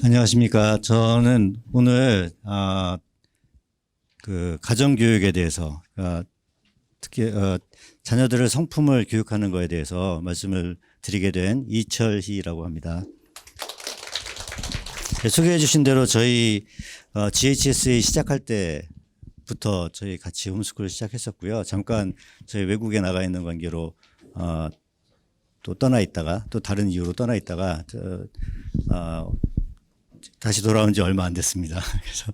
안녕하십니까. 저는 오늘 그 가정교육에 대해서 특히 자녀들을 성품을 교육하는 것에 대해서 말씀을 드리게 된 이철희라고 합니다. 네, 소개해 주신 대로 저희 GHSA 시작할 때부터 저희 같이 홈스쿨을 시작했었고요. 잠깐 저희 외국에 나가 있는 관계로 또 떠나 있다가 또 다른 이유로 떠나 있다가 다시 돌아온 지 얼마 안 됐습니다. 그래서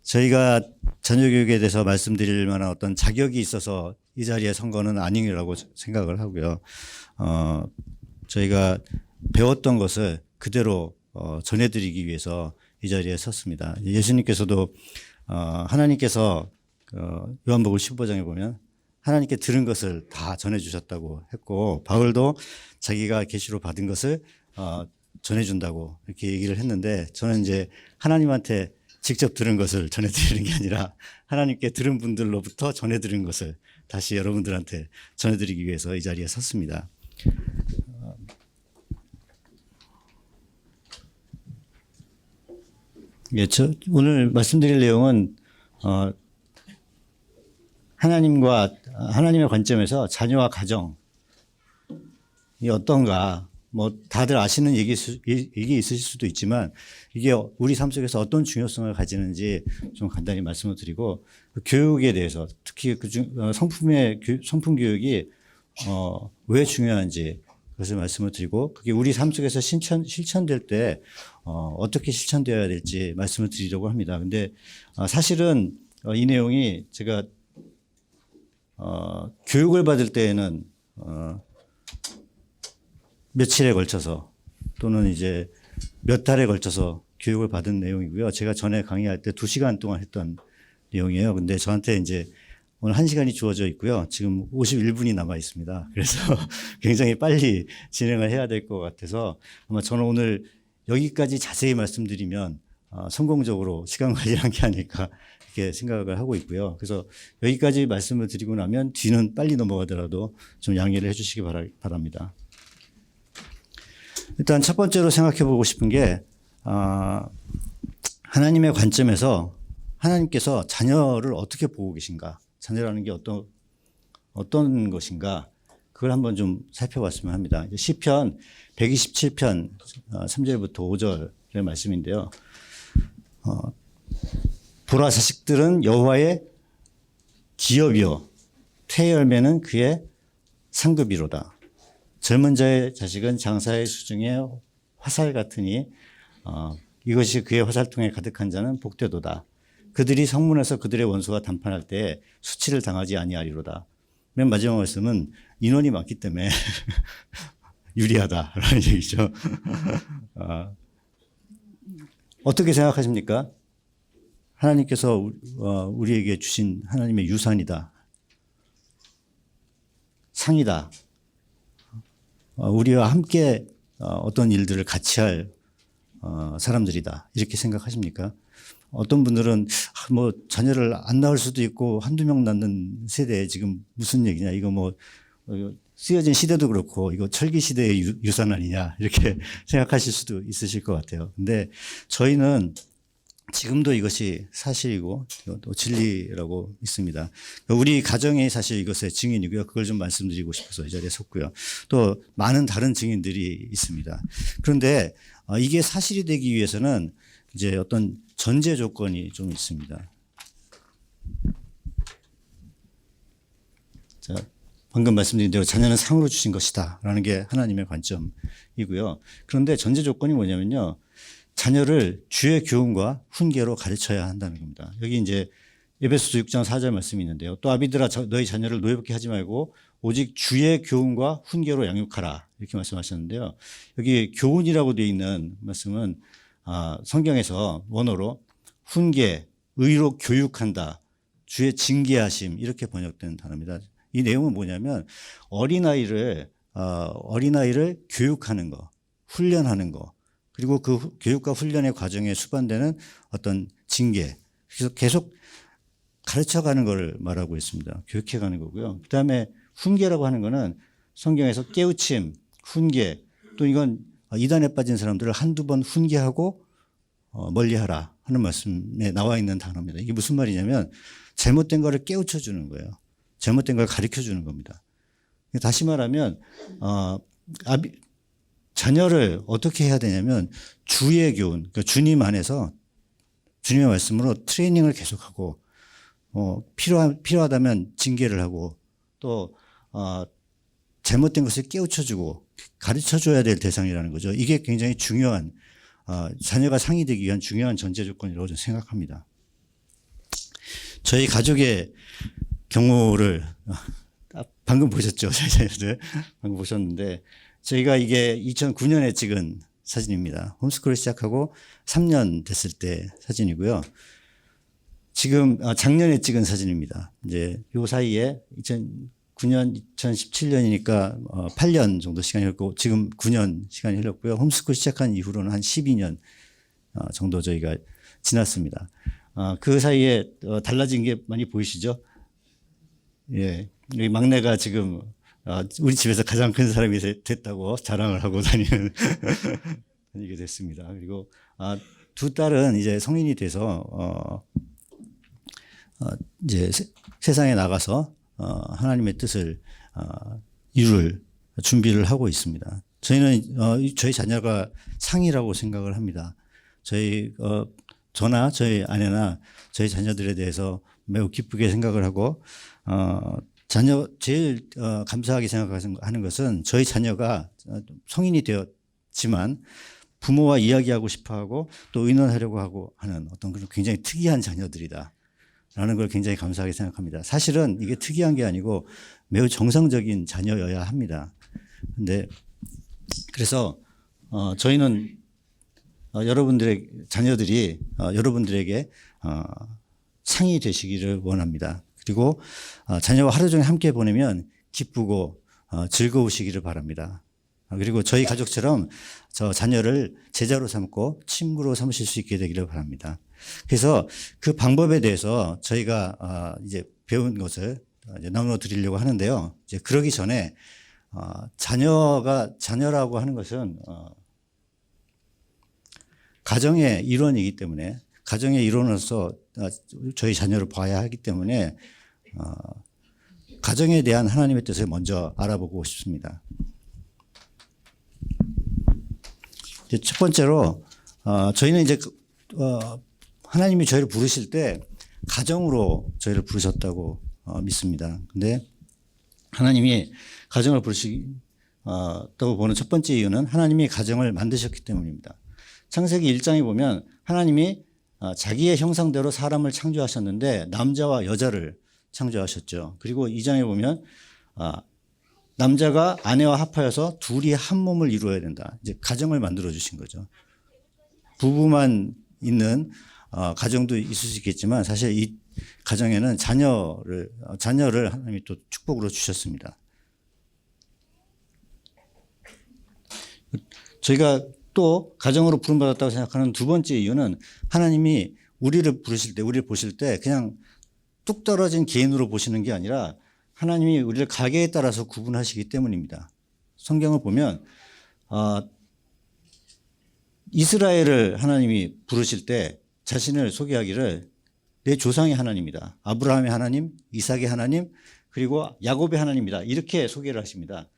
저희가 자녀 교육에 대해서 말씀드릴 만한 어떤 자격이 있어서 이 자리에 선 거는 아니라고 생각을 하고요. 저희가 배웠던 것을 그대로 전해드리기 위해서 이 자리에 섰습니다. 예수님께서도 하나님께서 요한복음 15장에 보면 하나님께 들은 것을 다 전해주셨다고 했고, 바울도 자기가 계시로 받은 것을 전해준다고 이렇게 얘기를 했는데, 저는 이제 하나님한테 직접 들은 것을 전해드리는 게 아니라 하나님께 들은 분들로부터 전해드린 것을 다시 여러분들한테 전해드리기 위해서 이 자리에 섰습니다. 예, 오늘 말씀드릴 내용은 하나님의 관점에서 자녀와 가정이 어떤가, 뭐 다들 아시는 얘기 있으실 수도 있지만 이게 우리 삶 속에서 어떤 중요성을 가지는지 좀 간단히 말씀을 드리고, 그 교육에 대해서 특히 성품 교육이 왜 중요한지 그것을 말씀을 드리고, 그게 우리 삶 속에서 실천될 때 어떻게 실천되어야 될지 말씀을 드리려고 합니다. 근데 사실은 이 내용이 제가 교육을 받을 때에는 며칠에 걸쳐서 또는 이제 몇 달에 걸쳐서 교육을 받은 내용이고요. 제가 전에 강의할 때 2시간 동안 했던 내용이에요. 근데 저한테 이제 오늘 1시간이 주어져 있고요. 지금 51분이 남아 있습니다. 그래서 굉장히 빨리 진행을 해야 될 것 같아서 아마 저는 오늘 여기까지 자세히 말씀드리면 성공적으로 시간 관리를 한 게 아닐까 이렇게 생각을 하고 있고요. 그래서 여기까지 말씀을 드리고 나면 뒤는 빨리 넘어가더라도 좀 양해를 해 주시기 바랍니다. 일단 첫 번째로 생각해 보고 싶은 게 하나님의 관점에서 하나님께서 자녀를 어떻게 보고 계신가, 자녀라는 게 어떤 것인가, 그걸 한번 좀 살펴봤으면 합니다. 시편 127편 3절부터 5절의 말씀인데요. 보라, 자식들은 여호와의 기업이요 퇴열매는 그의 상급이로다. 젊은 자의 자식은 장사의 수중에 화살 같으니 이것이 그의 화살통에 가득한 자는 복되도다. 그들이 성문에서 그들의 원수와談판할 때 수치를 당하지 아니하리로다. 맨 마지막 말씀은 인원이 많기 때문에 유리하다라는 얘기죠. 어떻게 생각하십니까? 하나님께서 우리에게 주신 하나님의 유산이다, 상이다, 우리와 함께 어떤 일들을 같이 할 사람들이다, 이렇게 생각하십니까? 어떤 분들은 뭐 자녀를 안 낳을 수도 있고 한두 명 낳는 세대에 지금 무슨 얘기냐, 이거 뭐 쓰여진 시대도 그렇고 이거 철기 시대의 유산 아니냐, 이렇게 생각하실 수도 있으실 것 같아요. 근데 저희는 지금도 이것이 사실이고 또 진리라고 믿습니다. 우리 가정이 사실 이것의 증인이고요. 그걸 좀 말씀드리고 싶어서 이 자리에 섰고요. 또 많은 다른 증인들이 있습니다. 그런데 이게 사실이 되기 위해서는 이제 어떤 전제 조건이 좀 있습니다. 자, 방금 말씀드린 대로 자녀는 상으로 주신 것이다 라는 게 하나님의 관점이고요. 그런데 전제 조건이 뭐냐면요, 자녀를 주의 교훈과 훈계로 가르쳐야 한다는 겁니다. 여기 이제 에베소서 6장 4절 말씀이 있는데요. 또 아비들아, 너희 자녀를 노예롭게 하지 말고 오직 주의 교훈과 훈계로 양육하라, 이렇게 말씀하셨는데요. 여기 교훈이라고 되어 있는 말씀은 성경에서 원어로 훈계, 의로 교육한다, 주의 징계하심, 이렇게 번역된 단어입니다. 이 내용은 뭐냐면 어린아이를 교육하는 거, 훈련하는 거, 그리고 그 교육과 훈련의 과정에 수반되는 어떤 징계, 그래서 계속 가르쳐가는 걸 말하고 있습니다. 교육해가는 거고요. 그다음에 훈계라고 하는 거는 성경에서 깨우침, 훈계, 또 이건 이단에 빠진 사람들을 한두 번 훈계하고 멀리하라 하는 말씀에 나와 있는 단어입니다. 이게 무슨 말이냐면 잘못된 거를 깨우쳐 주는 거예요. 잘못된 걸 가르쳐 주는 겁니다. 다시 말하면 자녀를 어떻게 해야 되냐면 주의 교훈, 그러니까 주님 안에서 주님의 말씀으로 트레이닝을 계속하고 필요하다면 징계를 하고 또 잘못된 것을 깨우쳐주고 가르쳐줘야 될 대상이라는 거죠. 이게 굉장히 중요한 자녀가 상이 되기 위한 중요한 전제 조건이라고 저는 생각합니다. 저희 가족의 경우를 방금 보셨죠? 저희 자녀들 방금 보셨는데 저희가 이게 2009년에 찍은 사진입니다. 홈스쿨을 시작하고 3년 됐을 때 사진이고요. 지금 작년에 찍은 사진입니다. 이제 요 사이에 2009년, 2017년이니까 8년 정도 시간이 흘렀고 지금 9년 시간이 흘렀고요. 홈스쿨 시작한 이후로는 한 12년 정도 저희가 지났습니다. 그 사이에 달라진 게 많이 보이시죠? 예, 우리 막내가 지금 우리 집에서 가장 큰 사람이 됐다고 자랑을 하고 다니게 됐습니다. 그리고 두 딸은 이제 성인이 돼서 이제 세상에 나가서 하나님의 뜻을 이룰 준비를 하고 있습니다. 저희는 저희 자녀가 상이라고 생각을 합니다. 저나 저희 아내나 저희 자녀들에 대해서 매우 기쁘게 생각을 하고 제일 감사하게 생각하는 것은 저희 자녀가 성인이 되었지만 부모와 이야기하고 싶어하고 또 의논하려고 하고 하는 어떤 그런 굉장히 특이한 자녀들이다. 라는 걸 굉장히 감사하게 생각합니다. 사실은 이게 특이한 게 아니고 매우 정상적인 자녀여야 합니다. 근데 그래서 저희는 여러분들의 자녀들이 여러분들에게 상이 되시기를 원합니다. 그리고 자녀와 하루 종일 함께 보내면 기쁘고 즐거우시기를 바랍니다. 그리고 저희 가족처럼 저 자녀를 제자로 삼고 친구로 삼으실 수 있게 되기를 바랍니다. 그래서 그 방법에 대해서 저희가 이제 배운 것을 이제 나눠 드리려고 하는데요. 이제 그러기 전에 자녀라고 하는 것은 가정의 일원이기 때문에 가정의 일원으로서 저희 자녀를 봐야 하기 때문에 가정에 대한 하나님의 뜻을 먼저 알아보고 싶습니다. 이제 첫 번째로 저희는 이제 하나님이 저희를 부르실 때 가정으로 저희를 부르셨다고 믿습니다. 근데 하나님이 가정을 부르시다고 보는 첫 번째 이유는 하나님이 가정을 만드셨기 때문입니다. 창세기 1장에 보면 하나님이 자기의 형상대로 사람을 창조하셨는데 남자와 여자를 창조하셨죠. 그리고 2장에 보면 남자가 아내와 합하여서 둘이 한 몸을 이루어야 된다. 이제 가정을 만들어 주신 거죠. 부부만 있는 가정도 있을 수 있겠지만 사실 이 가정에는 자녀를 하나님이 또 축복으로 주셨습니다. 저희가 또 가정으로 부름받았다고 생각하는 두 번째 이유는 하나님이 우리를 보실 때 그냥 뚝 떨어진 개인으로 보시는 게 아니라 하나님이 우리를 가계에 따라서 구분하시기 때문입니다. 성경을 보면 이스라엘을 하나님이 부르실 때 자신을 소개하기를 내 조상의 하나님이다. 아브라함의 하나님, 이삭의 하나님, 그리고 야곱의 하나님이다. 이렇게 소개를 하십니다.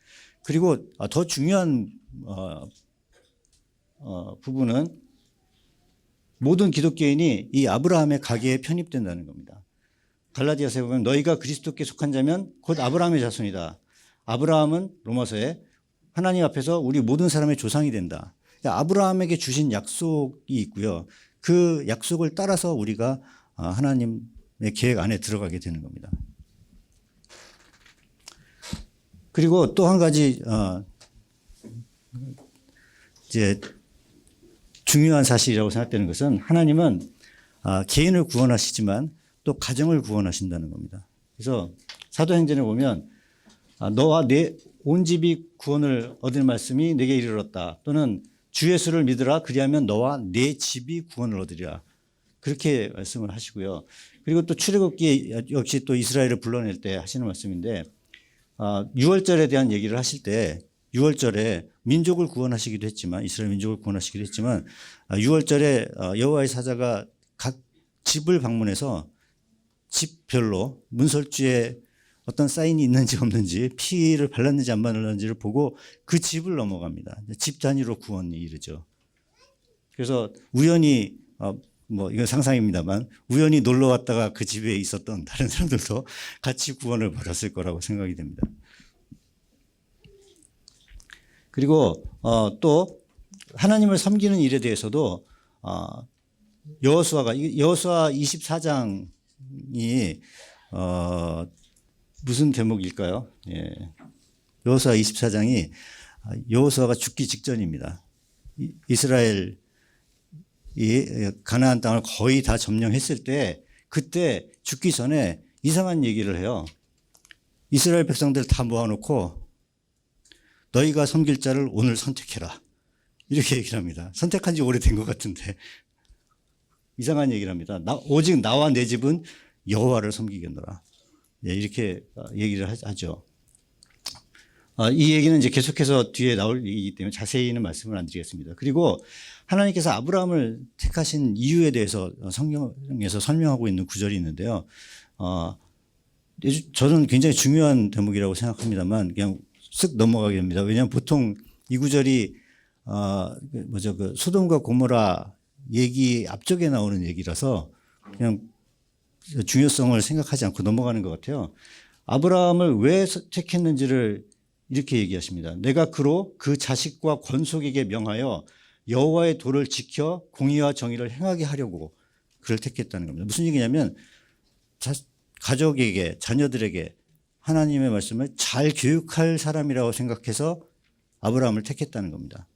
그리고 더 중요한 부분은 모든 기독교인이 이 아브라함의 가계에 편입된다는 겁니다. 갈라디아서에 보면 너희가 그리스도께 속한 자면 곧 아브라함의 자손이다. 아브라함은 로마서에 하나님 앞에서 우리 모든 사람의 조상이 된다. 아브라함에게 주신 약속이 있고요. 그 약속을 따라서 우리가 하나님의 계획 안에 들어가게 되는 겁니다. 그리고 또 한 가지 이제 중요한 사실이라고 생각되는 것은 하나님은 개인을 구원하시지만 또 가정을 구원하신다는 겁니다. 그래서 사도행전에 보면 너와 내 온 집이 구원을 얻을 말씀이 내게 이르렀다. 또는 주 예수를 믿으라 그리하면 너와 내 집이 구원을 얻으리라. 그렇게 말씀을 하시고요. 그리고 또 출애굽기 역시 또 이스라엘을 불러낼 때 하시는 말씀인데 6월절에 대한 얘기를 하실 때 6월절에 민족을 구원하시기도 했지만 이스라엘 민족을 구원하시기도 했지만 6월절에 여호와의 사자가 각 집을 방문해서 집별로 문설주에 어떤 사인이 있는지 없는지 피를 발랐는지 안 발랐는지를 보고 그 집을 넘어갑니다. 집 단위로 구원이 이르죠. 그래서 우연히 뭐 이건 상상입니다만 우연히 놀러 왔다가 그 집에 있었던 다른 사람들도 같이 구원을 받았을 거라고 생각이 됩니다. 그리고 또 하나님을 섬기는 일에 대해서도 여호수아 24장이 무슨 대목일까요? 예. 여호수아 24장이 여호수아가 죽기 직전입니다. 이스라엘이 가나안 땅을 거의 다 점령했을 때 그때 죽기 전에 이상한 얘기를 해요. 이스라엘 백성들 다 모아놓고 너희가 섬길 자를 오늘 선택해라. 이렇게 얘기를 합니다. 선택한 지 오래된 것 같은데 이상한 얘기를 합니다. 오직 나와 내 집은 여호와를 섬기겠노라. 예, 이렇게 얘기를 하죠. 이 얘기는 이제 계속해서 뒤에 나올 얘기이기 때문에 자세히는 말씀을 안 드리겠습니다. 그리고 하나님께서 아브라함을 택하신 이유에 대해서 성경에서 설명하고 있는 구절이 있는데요. 저는 굉장히 중요한 대목이라고 생각합니다만 그냥 쓱 넘어가게 됩니다. 왜냐하면 보통 이 구절이 그 소돔과 고모라 얘기 앞쪽에 나오는 얘기라서 그냥 중요성을 생각하지 않고 넘어가는 것 같아요. 아브라함을 왜 택했는지를 이렇게 얘기하십니다. 내가 그로 그 자식과 권속에게 명하여 여호와의 도를 지켜 공의와 정의를 행하게 하려고 그를 택했다는 겁니다. 무슨 얘기냐면 가족에게 자녀들에게 하나님의 말씀을 잘 교육할 사람이라고 생각해서 아브라함을 택했다는 겁니다.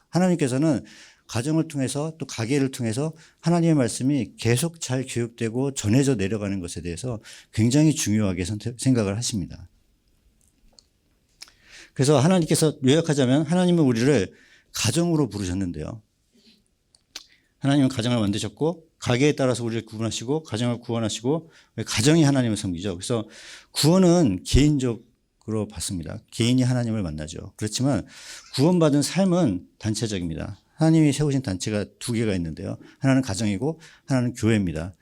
하나님께서는 가정을 통해서 또 가계를 통해서 하나님의 말씀이 계속 잘 교육되고 전해져 내려가는 것에 대해서 굉장히 중요하게 생각을 하십니다. 그래서 하나님께서 요약하자면 하나님은 우리를 가정으로 부르셨는데요. 하나님은 가정을 만드셨고 가계에 따라서 우리를 구분하시고 가정을 구원하시고 가정이 하나님을 섬기죠. 그래서 구원은 개인적으로 받습니다. 개인이 하나님을 만나죠. 그렇지만 구원받은 삶은 단체적입니다. 하나님이 세우신 단체가 두 개가 있는데요. 하나는 가정이고 하나는 교회입니다.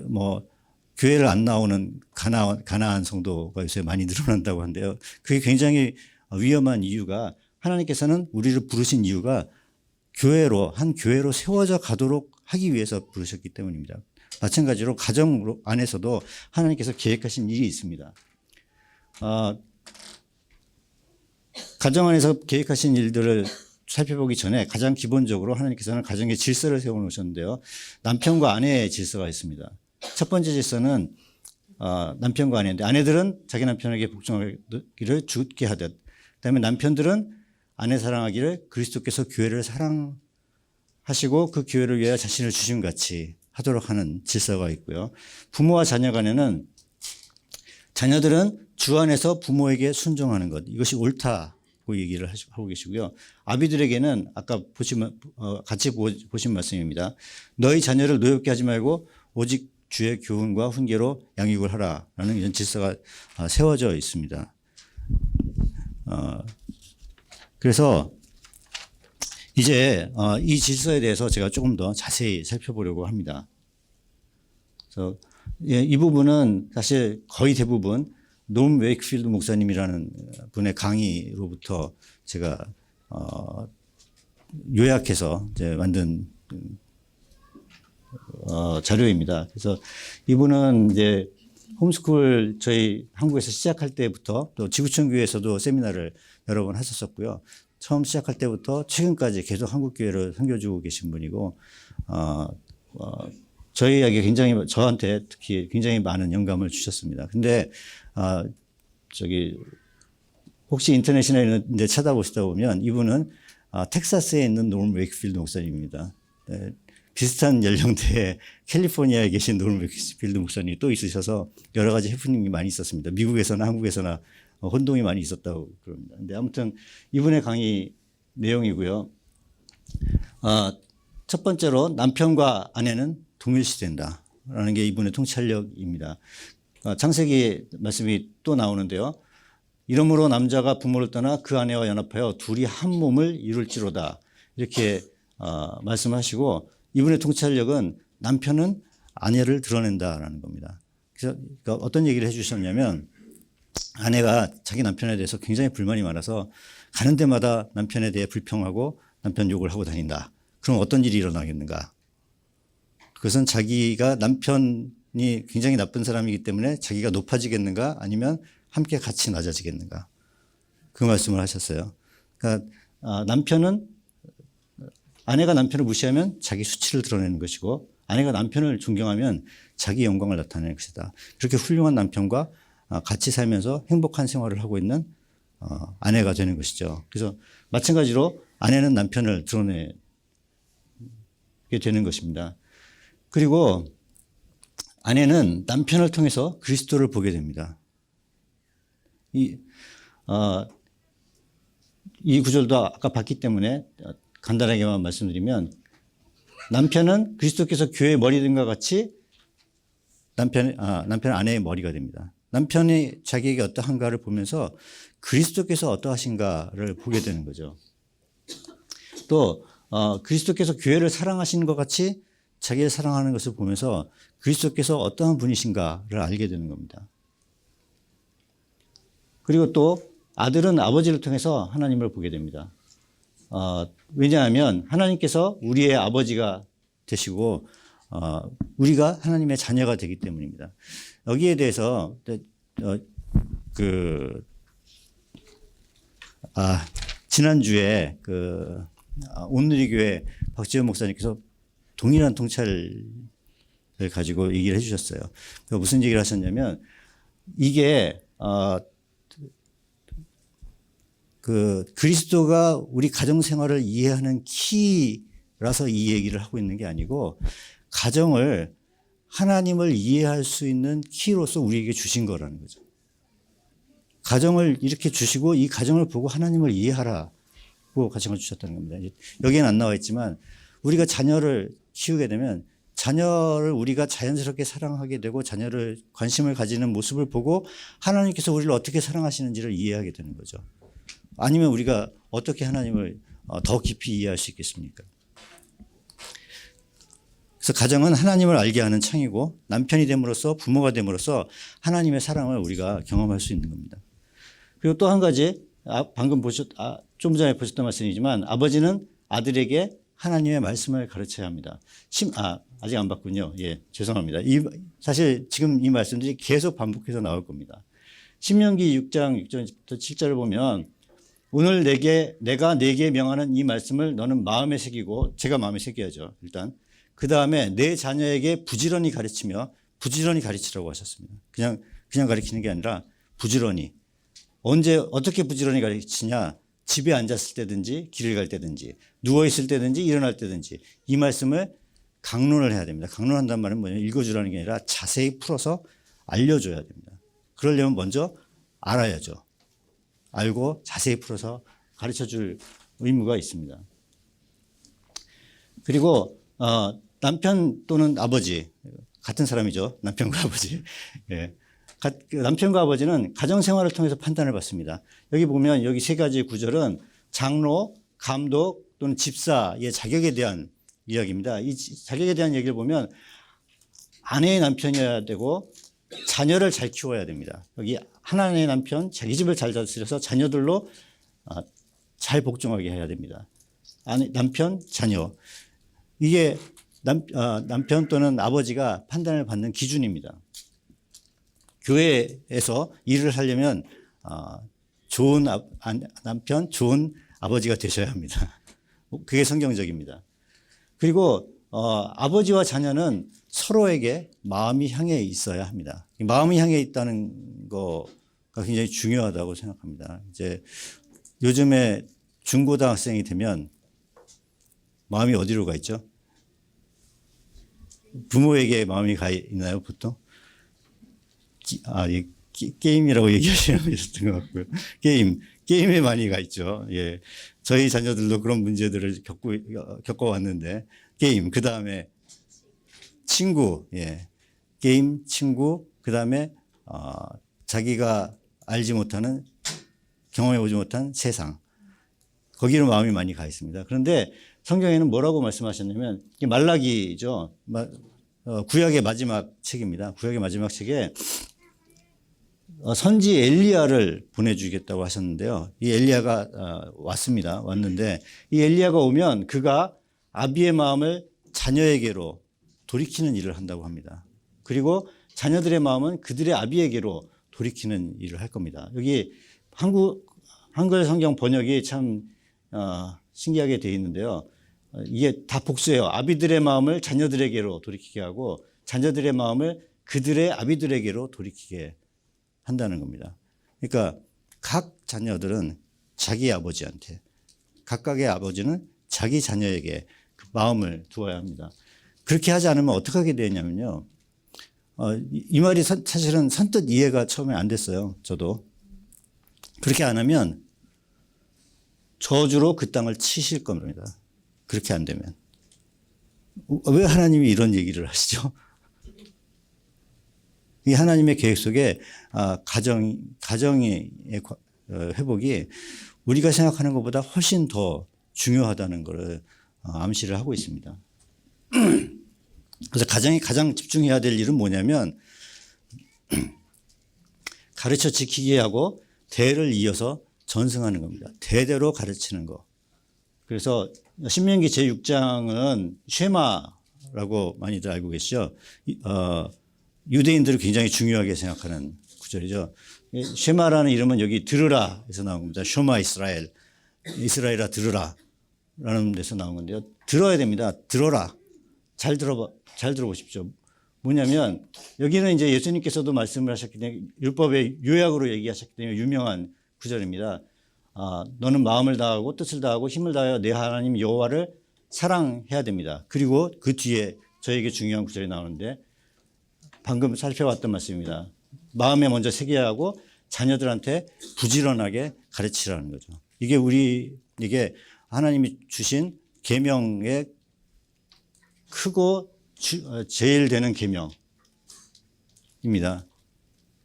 뭐 교회를 안 나오는 가나안 성도가 요새 많이 늘어난다고 하는데요. 그게 굉장히 위험한 이유가 하나님께서는 우리를 부르신 이유가 한 교회로 세워져 가도록 하기 위해서 부르셨기 때문입니다. 마찬가지로 가정 안에서도 하나님께서 계획하신 일이 있습니다. 가정 안에서 계획하신 일들을 살펴보기 전에 가장 기본적으로 하나님께서는 가정의 질서를 세워놓으셨는데요. 남편과 아내의 질서가 있습니다. 첫 번째 질서는 남편과 아내인데 아내들은 자기 남편에게 복종하기를 주께 하듯 그다음에 남편들은 아내 사랑하기를 그리스도께서 교회를 사랑하시고 그 교회를 위하여 자신을 주심 같이 하도록 하는 질서가 있고요. 부모와 자녀 간에는 자녀들은 주 안에서 부모에게 순종하는 것 이것이 옳다고 얘기를 하고 계시고요. 아비들에게는 아까 같이 보신 말씀입니다. 너희 자녀를 노엽게 하지 말고 오직 주의 교훈과 훈계로 양육을 하라라는 이런 질서가 세워져 있습니다. 그래서 이제 이 질서에 대해서 제가 조금 더 자세히 살펴보려고 합니다. 그래서 이 부분은 사실 거의 대부분 노엄 웨이크필드 목사님이라는 분의 강의로부터 제가 요약해서 이제 만든 자료입니다. 그래서 이분은 이제 홈스쿨 저희 한국에서 시작할 때부터 또 지구촌 교회에서도 세미나를 여러 번 하셨었고요. 처음 시작할 때부터 최근까지 계속 한국 교회를 섬겨주고 계신 분이고 저희에게 저한테 특히 굉장히 많은 영감을 주셨습니다. 근데 혹시 인터넷이나 이런 데 찾아보시다 보면 이분은 텍사스에 있는 노엄 웨이크필드 목사님입니다. 네, 비슷한 연령대에 캘리포니아에 계신 노엄 웨이크필드 목사님이 또 있으셔서 여러 가지 해프닝이 많이 있었습니다. 미국에서나 한국에서나 혼동이 많이 있었다고 그럽니다. 근데 아무튼 이분의 강의 내용이고요. 첫 번째로 남편과 아내는 동일시된다라는 게 이분의 통찰력입니다. 창세기 말씀이 또 나오는데요. 이러므로 남자가 부모를 떠나 그 아내와 연합하여 둘이 한 몸을 이룰지로다. 이렇게 말씀하시고 이분의 통찰력은 남편은 아내를 드러낸다라는 겁니다. 그래서 그러니까 어떤 얘기를 해주셨냐면 아내가 자기 남편에 대해서 굉장히 불만이 많아서 가는 데마다 남편에 대해 불평하고 남편 욕을 하고 다닌다. 그럼 어떤 일이 일어나겠는가? 그것은 자기가 남편이 굉장히 나쁜 사람이기 때문에 자기가 높아지겠는가? 아니면 함께 같이 낮아지겠는가? 그 말씀을 하셨어요. 그러니까 아내가 남편을 무시하면 자기 수치를 드러내는 것이고 아내가 남편을 존경하면 자기 영광을 나타내는 것이다. 그렇게 훌륭한 남편과 같이 살면서 행복한 생활을 하고 있는 아내가 되는 것이죠. 그래서 마찬가지로 아내는 남편을 드러내게 되는 것입니다. 그리고 아내는 남편을 통해서 그리스도를 보게 됩니다. 이 구절도 아까 봤기 때문에 간단하게만 말씀드리면 남편은 그리스도께서 교회의 머리 된 것 같이 남편은 아내의 머리가 됩니다. 남편이 자기에게 어떠한가를 보면서 그리스도께서 어떠하신가를 보게 되는 거죠. 또 그리스도께서 교회를 사랑하시는 것 같이 자기를 사랑하는 것을 보면서 그리스도께서 어떠한 분이신가를 알게 되는 겁니다. 그리고 또 아들은 아버지를 통해서 하나님을 보게 됩니다. 왜냐하면 하나님께서 우리의 아버지가 되시고 우리가 하나님의 자녀가 되기 때문입니다. 여기에 대해서 지난주에 온누리교회 박지원 목사님께서 동일한 통찰을 가지고 얘기를 해주셨어요. 무슨 얘기를 하셨냐면 이게 그리스도가 우리 가정 생활을 이해하는 키라서 이 얘기를 하고 있는 게 아니고 가정을 하나님을 이해할 수 있는 키로서 우리에게 주신 거라는 거죠. 가정을 이렇게 주시고 이 가정을 보고 하나님을 이해하라고 가정을 주셨다는 겁니다. 여기에는 안 나와 있지만 우리가 자녀를 키우게 되면 자녀를 우리가 자연스럽게 사랑하게 되고 자녀를 관심을 가지는 모습을 보고 하나님께서 우리를 어떻게 사랑하시는지를 이해하게 되는 거죠. 아니면 우리가 어떻게 하나님을 더 깊이 이해할 수 있겠습니까? 그래서 가정은 하나님을 알게 하는 창이고 남편이 됨으로써 부모가 됨으로써 하나님의 사랑을 우리가 경험할 수 있는 겁니다. 그리고 또 한 가지 좀 전에 보셨던 말씀이지만 아버지는 아들에게 하나님의 말씀을 가르쳐야 합니다. 아직 안 봤군요. 예, 죄송합니다. 사실 지금 이 말씀들이 계속 반복해서 나올 겁니다. 신명기 6장 6절부터 7절을 보면 오늘 내가 네게 명하는 이 말씀을 너는 마음에 새기고 제가 마음에 새겨야죠. 일단 그 다음에 내 자녀에게 부지런히 가르치며 부지런히 가르치라고 하셨습니다. 그냥 가르치는 게 아니라 부지런히. 언제 어떻게 부지런히 가르치냐? 집에 앉았을 때든지 길을 갈 때든지 누워 있을 때든지 일어날 때든지 이 말씀을 강론을 해야 됩니다. 강론한다는 말은 뭐냐면 읽어주라는 게 아니라 자세히 풀어서 알려줘야 됩니다. 그러려면 먼저 알아야죠. 알고 자세히 풀어서 가르쳐줄 의무가 있습니다. 그리고 남편 또는 아버지 같은 사람이죠. 남편과 아버지. 예. 남편과 아버지는 가정생활을 통해서 판단을 받습니다. 여기 보면 여기 세 가지 구절은 장로, 감독 또는 집사의 자격에 대한 이야기입니다. 이 자격에 대한 얘기를 보면 아내의 남편이어야 되고 자녀를 잘 키워야 됩니다. 여기 하나님의 남편, 자기 집을 잘 다스려서 자녀들로 잘 복종하게 해야 됩니다. 남편, 자녀. 이게 남편 또는 아버지가 판단을 받는 기준입니다. 교회에서 일을 하려면 좋은 남편, 좋은 아버지가 되셔야 합니다. 그게 성경적입니다. 그리고 아버지와 자녀는 서로에게 마음이 향해 있어야 합니다. 마음이 향해 있다는 거가 굉장히 중요하다고 생각합니다. 이제 요즘에 중고등학생이 되면 마음이 어디로 가 있죠? 부모에게 마음이 가 있나요, 보통? 게임이라고 얘기하시는 분 있었던 것 같고요. 게임에 많이 가 있죠. 예. 저희 자녀들도 그런 문제들을 겪어왔는데, 게임, 그 다음에 친구, 예. 게임, 친구, 그 다음에, 자기가 알지 못하는 경험해보지 못한 세상. 거기로 마음이 많이 가 있습니다. 그런데 성경에는 뭐라고 말씀하셨냐면 이게 말라기죠. 구약의 마지막 책입니다. 구약의 마지막 책에 선지 엘리야를 보내주겠다고 하셨는데요. 이 엘리야가 왔습니다. 왔는데 이 엘리야가 오면 그가 아비의 마음을 자녀에게로 돌이키는 일을 한다고 합니다. 그리고 자녀들의 마음은 그들의 아비에게로 돌이키는 일을 할 겁니다. 여기 한글 성경 번역이 참 신기하게 되어 있는데요. 이게 다 복수예요. 아비들의 마음을 자녀들에게로 돌이키게 하고 자녀들의 마음을 그들의 아비들에게로 돌이키게 한다는 겁니다. 그러니까 각 자녀들은 자기 아버지한테, 각각의 아버지는 자기 자녀에게 그 마음을 두어야 합니다. 그렇게 하지 않으면 어떻게 하게 되냐면요. 이 말이 사실은 선뜻 이해가 처음에 안 됐어요. 저도. 그렇게 안 하면 저주로 그 땅을 치실 겁니다. 그렇게 안 되면. 왜 하나님이 이런 얘기를 하시죠? 이 하나님의 계획 속에 가정의 회복이 우리가 생각하는 것보다 훨씬 더 중요하다는 것을 암시를 하고 있습니다. 그래서 가정이 가장 집중해야 될 일은 뭐냐면 가르쳐 지키게 하고 대를 이어서 전승하는 겁니다. 대대로 가르치는 거. 그래서 신명기 제6장은 쉐마라고 많이들 알고 계시죠. 유대인들을 굉장히 중요하게 생각하는 구절이죠. 쉐마라는 이름은 여기 들으라에서 나온 겁니다. 쇼마 이스라엘, 이스라엘아 들으라 라는 데서 나온 건데요. 들어야 됩니다. 들어라. 잘 들어보십시오. 뭐냐면 여기는 이제 예수님께서도 말씀을 하셨기 때문에 율법의 요약으로 얘기하셨기 때문에 유명한 구절입니다. 너는 마음을 다하고 뜻을 다하고 힘을 다하여 내 하나님 여호와를 사랑해야 됩니다. 그리고 그 뒤에 저에게 중요한 구절이 나오는데 방금 살펴봤던 말씀입니다. 마음에 먼저 새겨야 하고 자녀들한테 부지런하게 가르치라는 거죠. 이게 하나님이 주신 계명의 크고 제일 되는 계명입니다.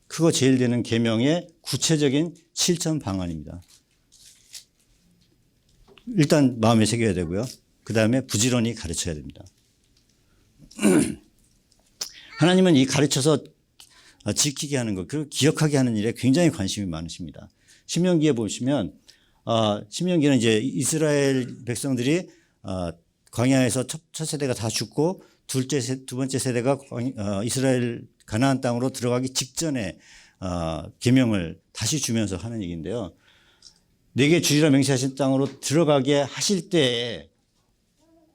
크고 제일 되는 계명의 구체적인 실천 방안입니다. 일단 마음에 새겨야 되고요. 그 다음에 부지런히 가르쳐야 됩니다. 하나님은 이 가르쳐서 지키게 하는 것, 그리고 기억하게 하는 일에 굉장히 관심이 많으십니다. 신명기에 보시면, 신명기는 이제 이스라엘 백성들이 광야에서 첫 세대가 다 죽고 두 번째 세대가 이스라엘 가나안 땅으로 들어가기 직전에 계명을 다시 주면서 하는 얘기인데요. 내게 주리라 맹세하신 땅으로 들어가게 하실 때에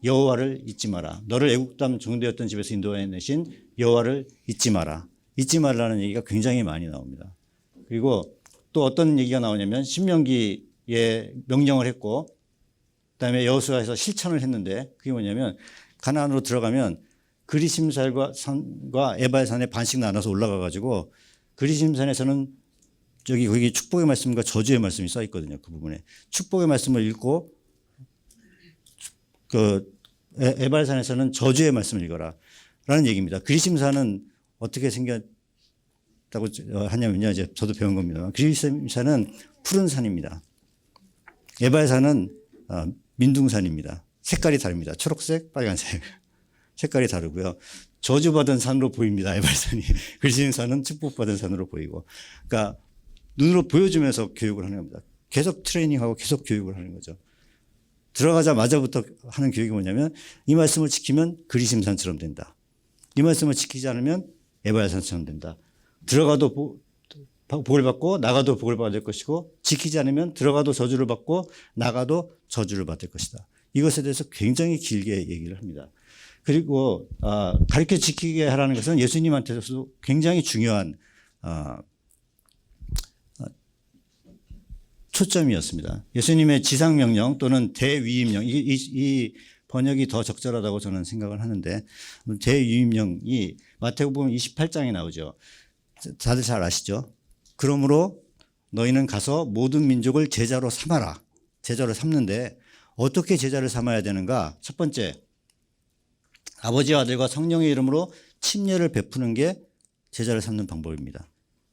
여호와를 잊지 마라. 너를 애굽 땅 종되었던 집에서 인도해내신 여호와를 잊지 마라. 잊지 말라는 얘기가 굉장히 많이 나옵니다. 그리고 또 어떤 얘기가 나오냐면 신명기에 명령을 했고 그다음에 여호수아에서 실천을 했는데 그게 뭐냐면 가나안으로 들어가면 그리심산과 에발산에 반씩 나눠서 올라가 가지고 그리심산에서는 거기 축복의 말씀과 저주의 말씀이 써 있거든요. 그 부분에 축복의 말씀을 읽고 그 에발산에서는 저주의 말씀을 읽어라 라는 얘기입니다. 그리심산은 어떻게 생겼다고 하냐면요. 이제 저도 배운 겁니다. 그리심산은 푸른 산입니다. 에발산은 민둥산입니다. 색깔이 다릅니다. 초록색, 빨간색. 색깔이 다르고요. 저주받은 산으로 보입니다. 에발산이. 그리심산은 축복받은 산으로 보이고. 그러니까 눈으로 보여주면서 교육을 하는 겁니다. 계속 트레이닝하고 계속 교육을 하는 거죠. 들어가자마자부터 하는 교육이 뭐냐면 이 말씀을 지키면 그리심산처럼 된다. 이 말씀을 지키지 않으면 에발산처럼 된다. 들어가도 복을 받고 나가도 복을 받을 것이고 지키지 않으면 들어가도 저주를 받고 나가도 저주를 받을 것이다. 이것에 대해서 굉장히 길게 얘기를 합니다. 그리고 가르쳐 지키게 하라는 것은 예수님한테서도 굉장히 중요한 초점이었습니다. 예수님의 지상명령 또는 대위임령, 이 번역이 더 적절하다고 저는 생각을 하는데 대위임령이 마태복음 28장에 나오죠. 다들 잘 아시죠? 그러므로 너희는 가서 모든 민족을 제자로 삼아라. 제자로 삼는데 어떻게 제자를 삼아야 되는가? 첫 번째, 아버지와 아들과 성령의 이름으로 침례를 베푸는 게 제자를 삼는 방법입니다.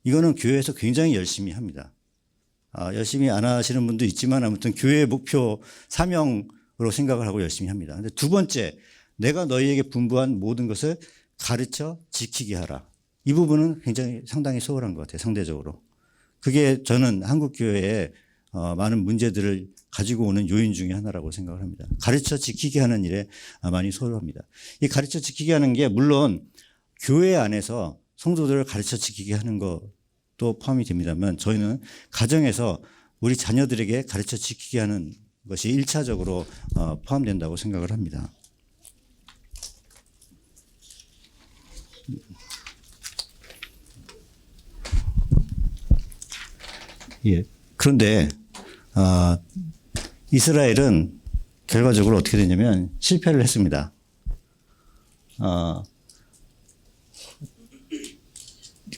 이거는 교회에서 굉장히 열심히 합니다. 열심히 안 하시는 분도 있지만 아무튼 교회의 목표 사명으로 생각을 하고 열심히 합니다. 근데 두 번째, 내가 너희에게 분부한 모든 것을 가르쳐 지키게 하라. 이 부분은 굉장히 상당히 소홀한 것 같아요. 상대적으로. 그게 저는 한국 교회에 많은 문제들을 가지고 오는 요인 중에 하나라고 생각을 합니다. 가르쳐 지키게 하는 일에 많이 소홀합니다. 이 가르쳐 지키게 하는 게 물론 교회 안에서 성도들을 가르쳐 지키게 하는 것도 포함이 됩니다만 저희는 가정에서 우리 자녀들에게 가르쳐 지키게 하는 것이 1차적으로 포함된다고 생각을 합니다. 예. 그런데 이스라엘은 결과적으로 어떻게 되냐면 실패를 했습니다.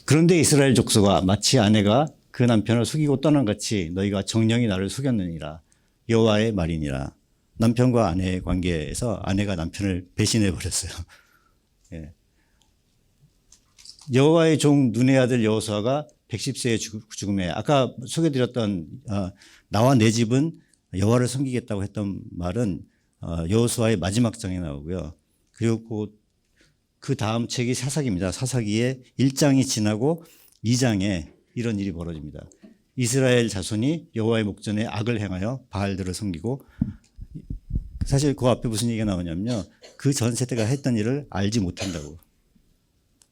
그런데 이스라엘 족속아 마치 아내가 그 남편을 속이고 떠난 같이 너희가 정령이 나를 속였느니라. 여호와의 말이니라. 남편과 아내의 관계에서 아내가 남편을 배신해 버렸어요. 예. 여호와의 종 눈의 아들 여호수아가 110세의 죽음에 아까 소개드렸던 나와 내 집은 여호와를 섬기겠다고 했던 말은 여호수아의 마지막 장에 나오고요. 그리고 그 다음 책이 사사기입니다. 사사기의 1장이 지나고 2장에 이런 일이 벌어집니다. 이스라엘 자손이 여호와의 목전에 악을 행하여 바알들을 섬기고 사실 그 앞에 무슨 얘기가 나오냐면요. 그 전 세대가 했던 일을 알지 못한다고.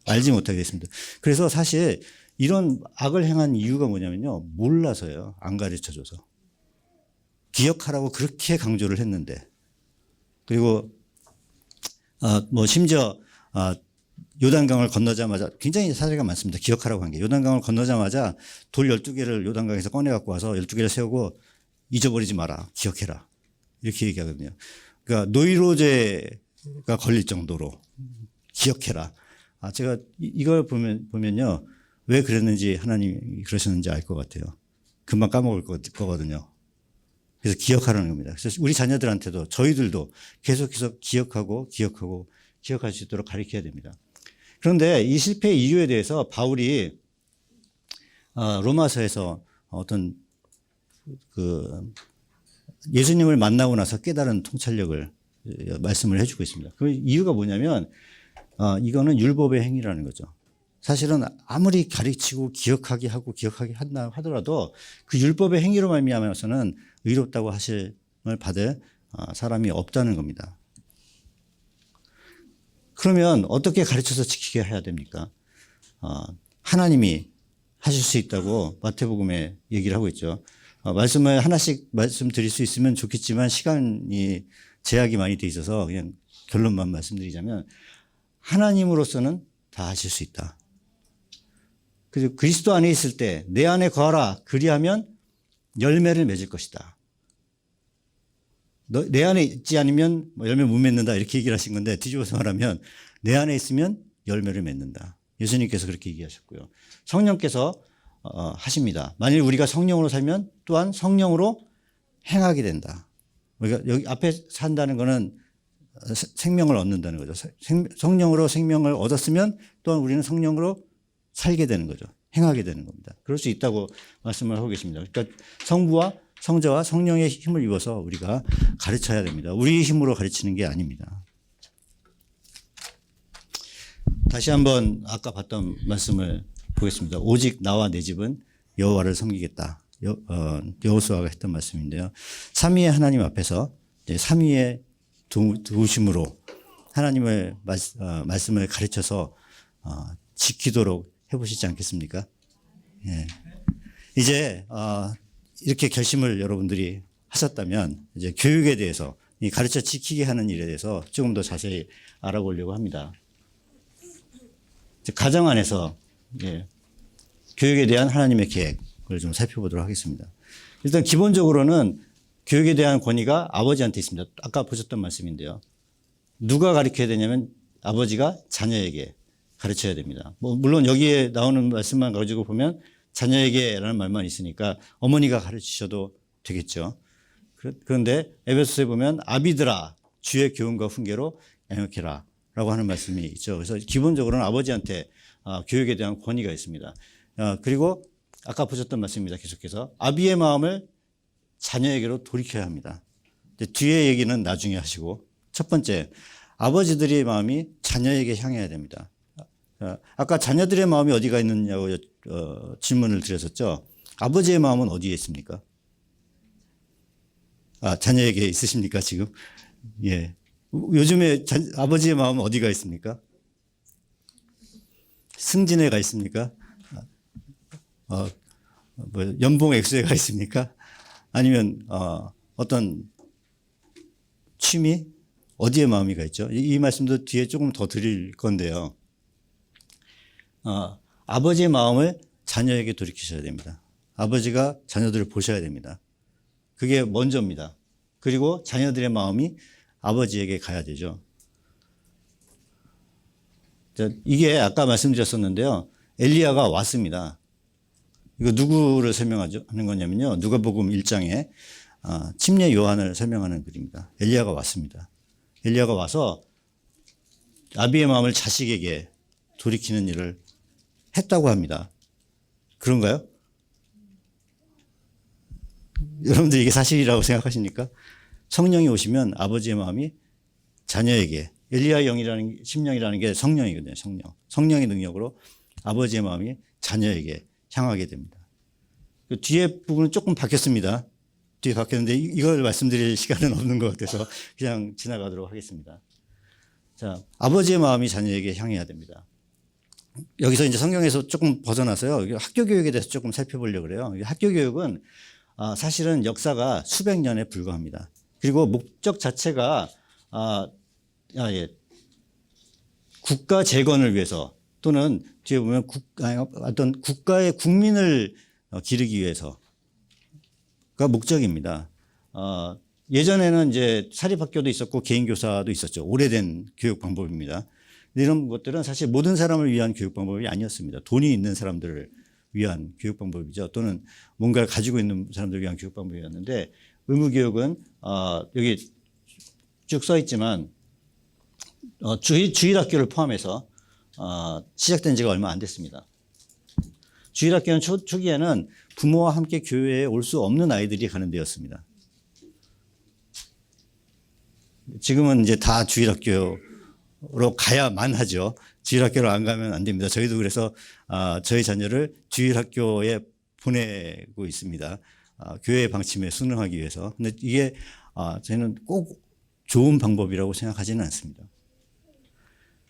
알지 못하게 됐습니다. 그래서 사실 이런 악을 행한 이유가 뭐냐면요. 몰라서요. 안 가르쳐줘서. 기억하라고 그렇게 강조를 했는데. 그리고 심지어 요단강을 건너자마자 굉장히 사례가 많습니다. 기억하라고 한 게. 요단강을 건너자마자 돌 12개를 요단강에서 꺼내 갖고 와서 12개를 세우고 잊어버리지 마라. 기억해라. 이렇게 얘기하거든요. 그러니까 노이로제가 걸릴 정도로 기억해라. 제가 이걸 보면요. 왜 그랬는지 하나님이 그러셨는지 알 것 같아요. 금방 까먹을 거거든요. 그래서 기억하라는 겁니다. 그래서 우리 자녀들한테도 저희들도 계속해서 기억할 수 있도록 가르쳐야 됩니다. 그런데 이 실패의 이유에 대해서 바울이 로마서에서 어떤 예수님을 만나고 나서 깨달은 통찰력을 말씀을 해주고 있습니다. 그 이유가 뭐냐면 이거는 율법의 행위라는 거죠. 사실은 아무리 가르치고 기억하게 한다 하더라도 그 율법의 행위로 말미암아서는 의롭다고 하심을 받을 사람이 없다는 겁니다. 그러면 어떻게 가르쳐서 지키게 해야 됩니까? 하나님이 하실 수 있다고 마태복음에 얘기를 하고 있죠. 말씀을 하나씩 말씀드릴 수 있으면 좋겠지만 시간이 제약이 많이 돼 있어서 그냥 결론만 말씀드리자면 하나님으로서는 다 하실 수 있다. 그리고 그리스도 안에 있을 때 내 안에 거하라. 그리하면 열매를 맺을 것이다. 내 안에 있지 않으면 열매 못 맺는다. 이렇게 얘기를 하신 건데 뒤집어서 말하면 내 안에 있으면 열매를 맺는다. 예수님께서 그렇게 얘기하셨고요. 성령께서 하십니다. 만일 우리가 성령으로 살면 또한 성령으로 행하게 된다. 우리가 여기 앞에 산다는 거는 생명을 얻는다는 거죠. 성령으로 생명을 얻었으면 또한 우리는 성령으로 살게 되는 거죠. 행하게 되는 겁니다. 그럴 수 있다고 말씀을 하고 계십니다. 그러니까 성부와 성자와 성령의 힘을 입어서 우리가 가르쳐야 됩니다. 우리 힘으로 가르치는 게 아닙니다. 다시 한번 아까 봤던 말씀을 보겠습니다. 오직 나와 내 집은 여호와를 섬기겠다. 여호수아가 했던 말씀인데요. 삼위의 하나님 앞에서 삼위의 도우심으로 하나님의 말씀을 가르쳐서 지키도록 해보시지 않겠습니까? 예. 이제 이렇게 결심을 여러분들이 하셨다면 이제 교육에 대해서 이 가르쳐 지키게 하는 일에 대해서 조금 더 자세히 알아보려고 합니다. 가정 안에서 교육에 대한 하나님의 계획을 좀 살펴보도록 하겠습니다. 일단 기본적으로는 교육에 대한 권위가 아버지한테 있습니다. 아까 보셨던 말씀인데요. 누가 가르쳐야 되냐면 아버지가 자녀에게 가르쳐야 됩니다. 물론 여기에 나오는 말씀만 가지고 보면 자녀에게라는 말만 있으니까 어머니가 가르치셔도 되겠죠. 그런데 에베소서에 보면 아비들아 주의 교훈과 훈계로 양육해라 라고 하는 말씀이 있죠. 그래서 기본적으로는 아버지한테 교육에 대한 권위가 있습니다. 그리고 아까 보셨던 말씀입니다. 계속해서 아비의 마음을 자녀에게로 돌이켜야 합니다. 뒤에 얘기는 나중에 하시고, 첫 번째, 아버지들의 마음이 자녀에게 향해야 됩니다. 아까 자녀들의 마음이 어디가 있느냐고 질문을 드렸었죠. 아버지의 마음은 어디에 있습니까? 자녀에게 있으십니까, 지금? 예. 요즘에 아버지의 마음은 어디가 있습니까? 승진에 가 있습니까? 연봉 액수에 가 있습니까? 아니면, 어떤 취미? 어디에 마음이 가 있죠? 이 말씀도 뒤에 조금 더 드릴 건데요. 아버지의 마음을 자녀에게 돌이키셔야 됩니다. 아버지가 자녀들을 보셔야 됩니다. 그게 먼저입니다. 그리고 자녀들의 마음이 아버지에게 가야 되죠. 이게 아까 말씀드렸었는데요. 엘리야가 왔습니다. 이거 누구를 설명하는 거냐면요. 누가복음 1장에 침례 요한을 설명하는 글입니다. 엘리야가 왔습니다. 엘리야가 와서 아비의 마음을 자식에게 돌이키는 일을 했다고 합니다. 그런가요? 여러분들 이게 사실이라고 생각하십니까? 성령이 오시면 아버지의 마음이 자녀에게, 엘리야의 영이라는, 심령이라는 게 성령이거든요. 성령의 능력으로 아버지의 마음이 자녀에게 향하게 됩니다. 그 뒤에 부분은 조금 바뀌었습니다. 뒤에 바뀌었는데 이걸 말씀드릴 시간은 없는 것 같아서 그냥 지나가도록 하겠습니다. 자, 아버지의 마음이 자녀에게 향해야 됩니다. 여기서 이제 성경에서 조금 벗어나서요. 학교 교육에 대해서 조금 살펴보려고 그래요. 학교 교육은 사실은 역사가 수백 년에 불과합니다. 그리고 목적 자체가 국가 재건을 위해서 또는 뒤에 보면 어떤 국가의 국민을 기르기 위해서가 목적입니다. 예전에는 이제 사립학교도 있었고 개인교사도 있었죠. 오래된 교육 방법입니다. 이런 것들은 사실 모든 사람을 위한 교육 방법이 아니었습니다. 돈이 있는 사람들을 위한 교육 방법이죠. 또는 뭔가를 가지고 있는 사람들을 위한 교육 방법이었는데, 의무교육은 여기 쭉 써 있지만 주일학교를 포함해서 시작된 지가 얼마 안 됐습니다. 주일학교는 초기에는 부모와 함께 교회에 올 수 없는 아이들이 가는 데였습니다. 지금은 이제 다 주일학교로 가야만 하죠. 주일학교로 안 가면 안 됩니다. 저희도 그래서 저희 자녀를 주일학교에 보내고 있습니다. 교회의 방침에 순응하기 위해서. 근데 이게 저희는 꼭 좋은 방법이라고 생각하지는 않습니다.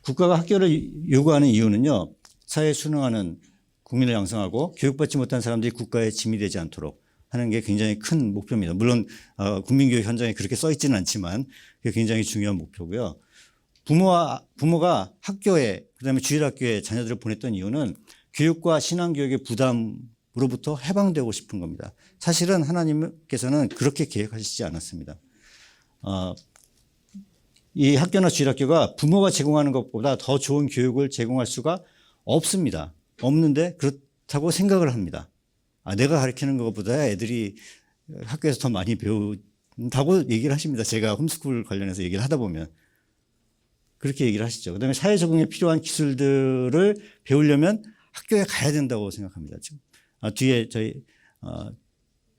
국가가 학교를 요구하는 이유는요, 사회에 순응하는 국민을 양성하고 교육받지 못한 사람들이 국가에 짐이 되지 않도록 하는 게 굉장히 큰 목표입니다. 물론 국민교육 현장에 그렇게 써 있지는 않지만 그게 굉장히 중요한 목표고요. 부모가 학교에, 그다음에 주일학교에 자녀들을 보냈던 이유는 교육과 신앙교육의 부담으로부터 해방되고 싶은 겁니다. 사실은 하나님께서는 그렇게 계획하시지 않았습니다. 이 학교나 주일학교가 부모가 제공하는 것보다 더 좋은 교육을 제공할 수가 없습니다. 없는데 그렇다고 생각을 합니다. 내가 가르치는 것보다 애들이 학교에서 더 많이 배운다고 얘기를 하십니다. 제가 홈스쿨 관련해서 얘기를 하다 보면 그렇게 얘기를 하시죠. 그다음에 사회 적응에 필요한 기술들을 배우려면 학교에 가야 된다고 생각합니다. 지금 뒤에 저희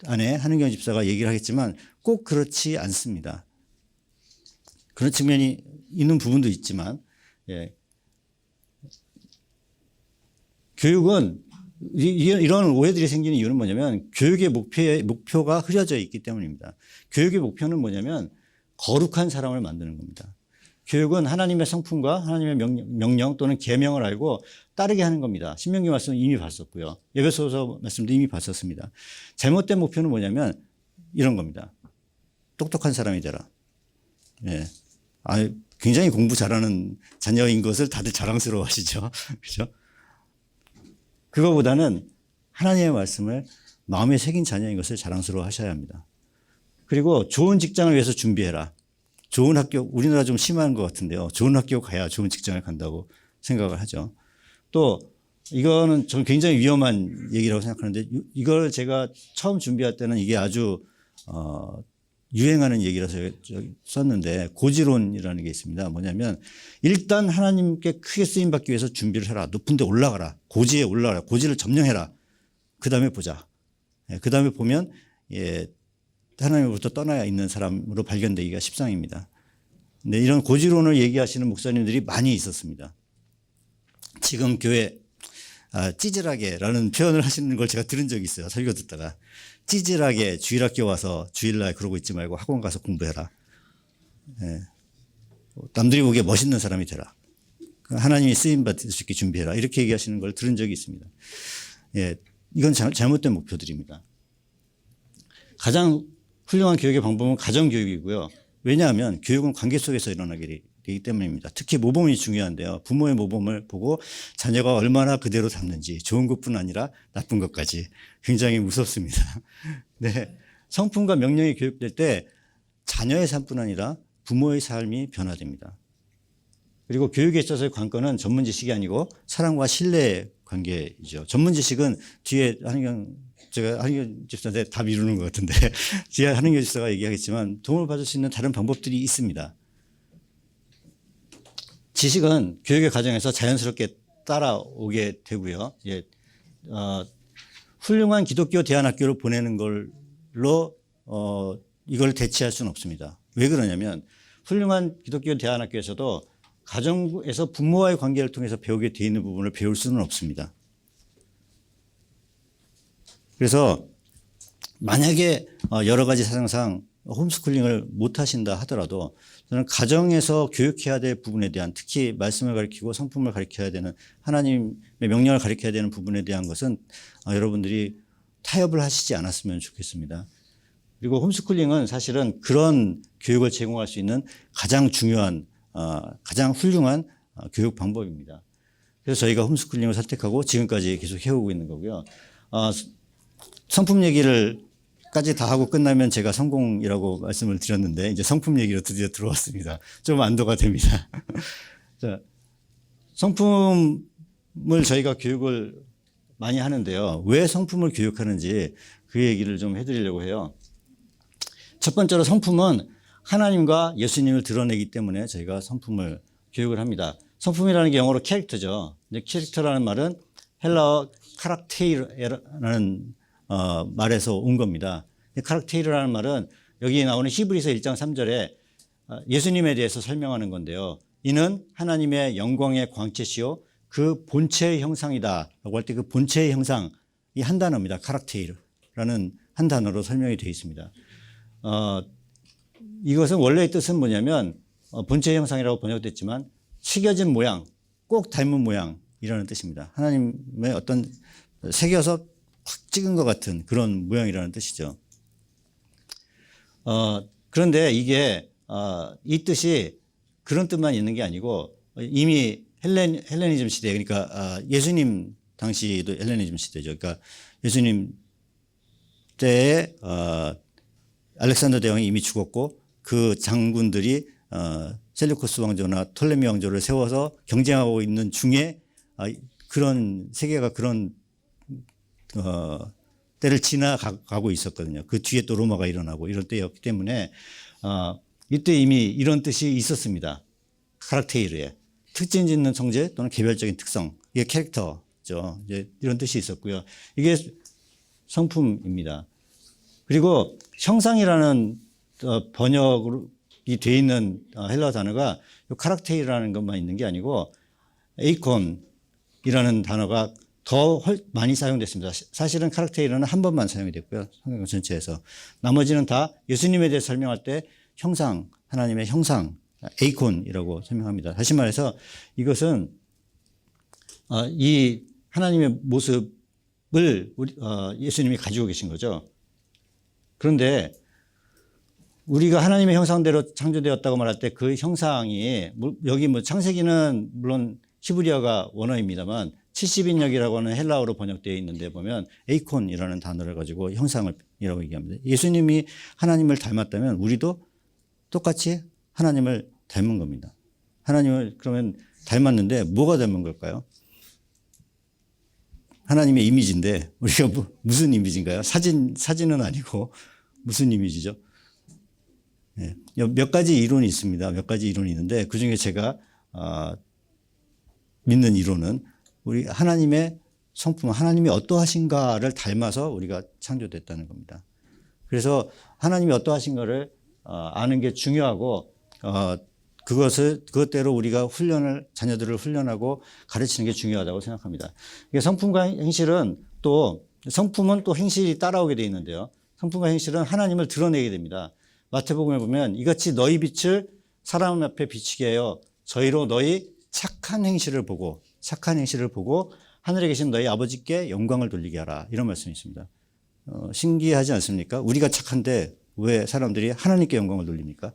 안에 한은경 집사가 얘기를 하겠지만 꼭 그렇지 않습니다. 그런 측면이 있는 부분도 있지만, 교육은 이런 오해들이 생기는 이유는 뭐냐면 교육의 목표가 흐려져 있기 때문입니다. 교육의 목표는 뭐냐면 거룩한 사람을 만드는 겁니다. 교육은 하나님의 성품과 하나님의 명령 또는 계명을 알고 따르게 하는 겁니다. 신명기 말씀은 이미 봤었고요. 에베소서 말씀도 이미 봤었습니다. 잘못된 목표는 뭐냐면 이런 겁니다. 똑똑한 사람이 되라. 굉장히 공부 잘하는 자녀인 것을 다들 자랑스러워 하시죠. 그죠? 그거보다는 하나님의 말씀을 마음에 새긴 자녀인 것을 자랑스러워 하셔야 합니다. 그리고 좋은 직장을 위해서 준비해라. 좋은 학교, 우리나라 좀 심한 것 같은데요. 좋은 학교 가야 좋은 직장을 간다고 생각을 하죠. 또 이거는 저는 굉장히 위험한 얘기라고 생각하는데, 이걸 제가 처음 준비할 때는 이게 아주 유행하는 얘기라서 썼는데, 고지론이라는 게 있습니다. 뭐냐면 일단 하나님께 크게 쓰임받기 위해서 준비를 해라. 높은 데 올라가라. 고지에 올라가라. 고지를 점령해라. 그 다음에 보자. 그 다음에 보면 하나님으로부터 떠나 있는 사람으로 발견되기가 십상입니다. 근데 이런 고지론을 얘기하시는 목사님들이 많이 있었습니다. 지금 교회 찌질하게라는 표현을 하시는 걸 제가 들은 적이 있어요. 설교 듣다가. 찌질하게 주일학교 와서 주일날 그러고 있지 말고 학원 가서 공부해라. 남들이 보기에 멋있는 사람이 되라. 하나님이 쓰임받을 수 있게 준비해라. 이렇게 얘기하시는 걸 들은 적이 있습니다. 이건 잘못된 목표들입니다. 가장 훌륭한 교육의 방법은 가정교육이고요. 왜냐하면 교육은 관계 속에서 일어나게 되기 때문입니다. 특히 모범이 중요한데요. 부모의 모범을 보고 자녀가 얼마나 그대로 닮는지 좋은 것뿐 아니라 나쁜 것까지 굉장히 무섭습니다. 네, 성품과 명령이 교육될 때 자녀의 삶뿐 아니라 부모의 삶이 변화됩니다. 그리고 교육에 있어서의 관건은 전문 지식이 아니고 사랑과 신뢰의 관계이죠. 전문 지식은 뒤에 제가 한의경 집사한테 다 미루는 것 같은데 뒤에 한의경 집사가 얘기하겠지만 도움을 받을 수 있는 다른 방법들이 있습니다. 지식은 교육의 과정에서 자연스럽게 따라오게 되고요. 훌륭한 기독교 대안학교를 보내는 걸로 이걸 대체할 수는 없습니다. 왜 그러냐면 훌륭한 기독교 대안학교에서도 가정에서 부모와의 관계를 통해서 배우게 돼 있는 부분을 배울 수는 없습니다. 그래서 만약에 여러 가지 사정상 홈스쿨링을 못 하신다 하더라도 저는 가정에서 교육해야 될 부분에 대한 특히 말씀을 가르치고 성품을 가르쳐야 되는 하나님의 명령을 가르쳐야 되는 부분에 대한 것은 여러분들이 타협을 하시지 않았으면 좋겠습니다. 그리고 홈스쿨링은 사실은 그런 교육을 제공할 수 있는 가장 중요한 가장 훌륭한 교육 방법입니다. 그래서 저희가 홈스쿨링을 선택하고 지금까지 계속 해오고 있는 거고요. 성품 얘기를까지 다 하고 끝나면 제가 성공이라고 말씀을 드렸는데 이제 성품 얘기로 드디어 들어왔습니다. 좀 안도가 됩니다. 자, 성품을 저희가 교육을 많이 하는데요. 왜 성품을 교육하는지 그 얘기를 좀 해드리려고 해요. 첫 번째로 성품은 하나님과 예수님을 드러내기 때문에 저희가 성품을 교육을 합니다. 성품이라는 게 영어로 캐릭터죠. 캐릭터라는 말은 헬라어 카락테이라는 말에서 온 겁니다. 카락테이라는 말은 여기 나오는 히브리서 1장 3절에 예수님에 대해서 설명하는 건데요. 이는 하나님의 영광의 광채시요 그 본체의 형상이다 라고 할 때 그 본체의 형상이 한 단어입니다. 카락테이라는 한 단어로 설명이 되어 있습니다. 이것은 원래의 뜻은 뭐냐면 본체의 형상이라고 번역됐지만 새겨진 모양, 꼭 닮은 모양이라는 뜻입니다. 하나님의 어떤 새겨서 확 찍은 것 같은 그런 모양이라는 뜻이죠. 그런데 이게 이 뜻이 그런 뜻만 있는 게 아니고 이미 헬레니즘 시대, 그러니까 예수님 당시도 헬레니즘 시대죠. 그러니까 예수님 때에 알렉산더 대왕이 이미 죽었고 그 장군들이 셀루쿠스 왕조나 톨레미 왕조를 세워서 경쟁하고 있는 중에 그런 세계가 그런 때를 지나가고 있었거든요. 그 뒤에 또 로마가 일어나고 이런 때였기 때문에 이때 이미 이런 뜻이 있었습니다. 카락테이르에 특징 짓는 성질 또는 개별적인 특성, 이게 캐릭터죠. 이제 이런 뜻이 있었고요. 이게 성품입니다. 그리고 형상이라는 번역이 돼 있는 헬라어 단어가 카락테이라는 것만 있는 게 아니고 에이콘이라는 단어가 더 많이 사용됐습니다. 사실은 카락테이르는 한 번만 사용이 됐고요. 성경 전체에서. 나머지는 다 예수님에 대해 설명할 때 형상, 하나님의 형상, 에이콘이라고 설명합니다. 다시 말해서 이것은 이 하나님의 모습을 예수님이 가지고 계신 거죠. 그런데 우리가 하나님의 형상대로 창조되었다고 말할 때 그 형상이 여기 창세기는 물론 히브리어가 원어입니다만 70인역이라고 하는 헬라어로 번역되어 있는데 보면 에이콘이라는 단어를 가지고 형상이라고 얘기합니다. 예수님이 하나님을 닮았다면 우리도 똑같이 하나님을 닮은 겁니다. 하나님을 그러면 닮았는데 뭐가 닮은 걸까요? 하나님의 이미지인데 우리가 무슨 이미지인가요? 사진은 아니고 무슨 이미지죠? 네. 몇 가지 이론이 있습니다. 몇 가지 이론이 있는데 그중에 제가 믿는 이론은 우리 하나님의 성품은 하나님이 어떠하신가를 닮아서 우리가 창조됐다는 겁니다. 그래서 하나님이 어떠하신가를 아는 게 중요하고 그것대로 우리가 자녀들을 훈련하고 가르치는 게 중요하다고 생각합니다. 성품과 행실은 성품은 또 행실이 따라오게 되어 있는데요. 성품과 행실은 하나님을 드러내게 됩니다. 마태복음에 보면 이같이 너희 빛을 사람 앞에 비치게 하여 저희로 너희 착한 행실을 보고 하늘에 계신 너희 아버지께 영광을 돌리게 하라. 이런 말씀이 있습니다. 신기하지 않습니까? 우리가 착한데 왜 사람들이 하나님께 영광을 돌립니까?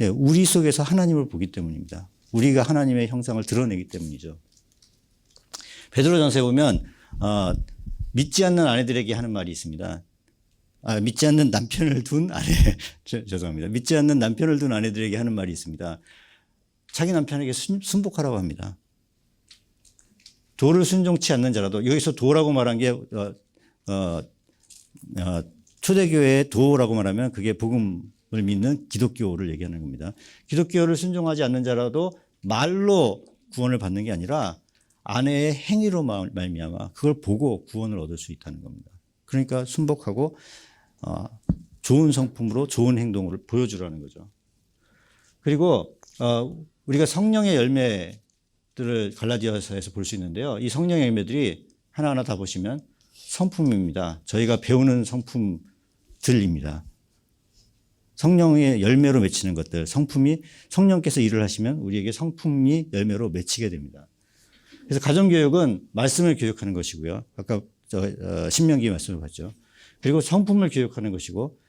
예, 우리 속에서 하나님을 보기 때문입니다. 우리가 하나님의 형상을 드러내기 때문이죠. 베드로전서에 보면 믿지 않는 아내들에게 하는 말이 있습니다. 믿지 않는 남편을 둔 아내, 죄송합니다. 믿지 않는 남편을 둔 아내들에게 하는 말이 있습니다. 자기 남편에게 순복하라고 합니다. 도를 순종치 않는 자라도, 여기서 도라고 말한 게 초대교회의 도라고 말하면 그게 복음을 믿는 기독교를 얘기하는 겁니다. 기독교를 순종하지 않는 자라도 말로 구원을 받는 게 아니라 아내의 행위로 말미암아 그걸 보고 구원을 얻을 수 있다는 겁니다. 그러니까 순복하고 좋은 성품으로 좋은 행동을 보여주라는 거죠. 그리고 우리가 성령의 열매들을 갈라디아서에서 볼 수 있는데요. 이 성령의 열매들이 하나하나 다 보시면 성품입니다. 저희가 배우는 성품들입니다. 성령의 열매로 맺히는 것들, 성령께서 일을 하시면 우리에게 성품이 열매로 맺히게 됩니다. 그래서 가정교육은 말씀을 교육하는 것이고요. 아까 신명기 말씀을 봤죠. 그리고 성품을 교육하는 것이고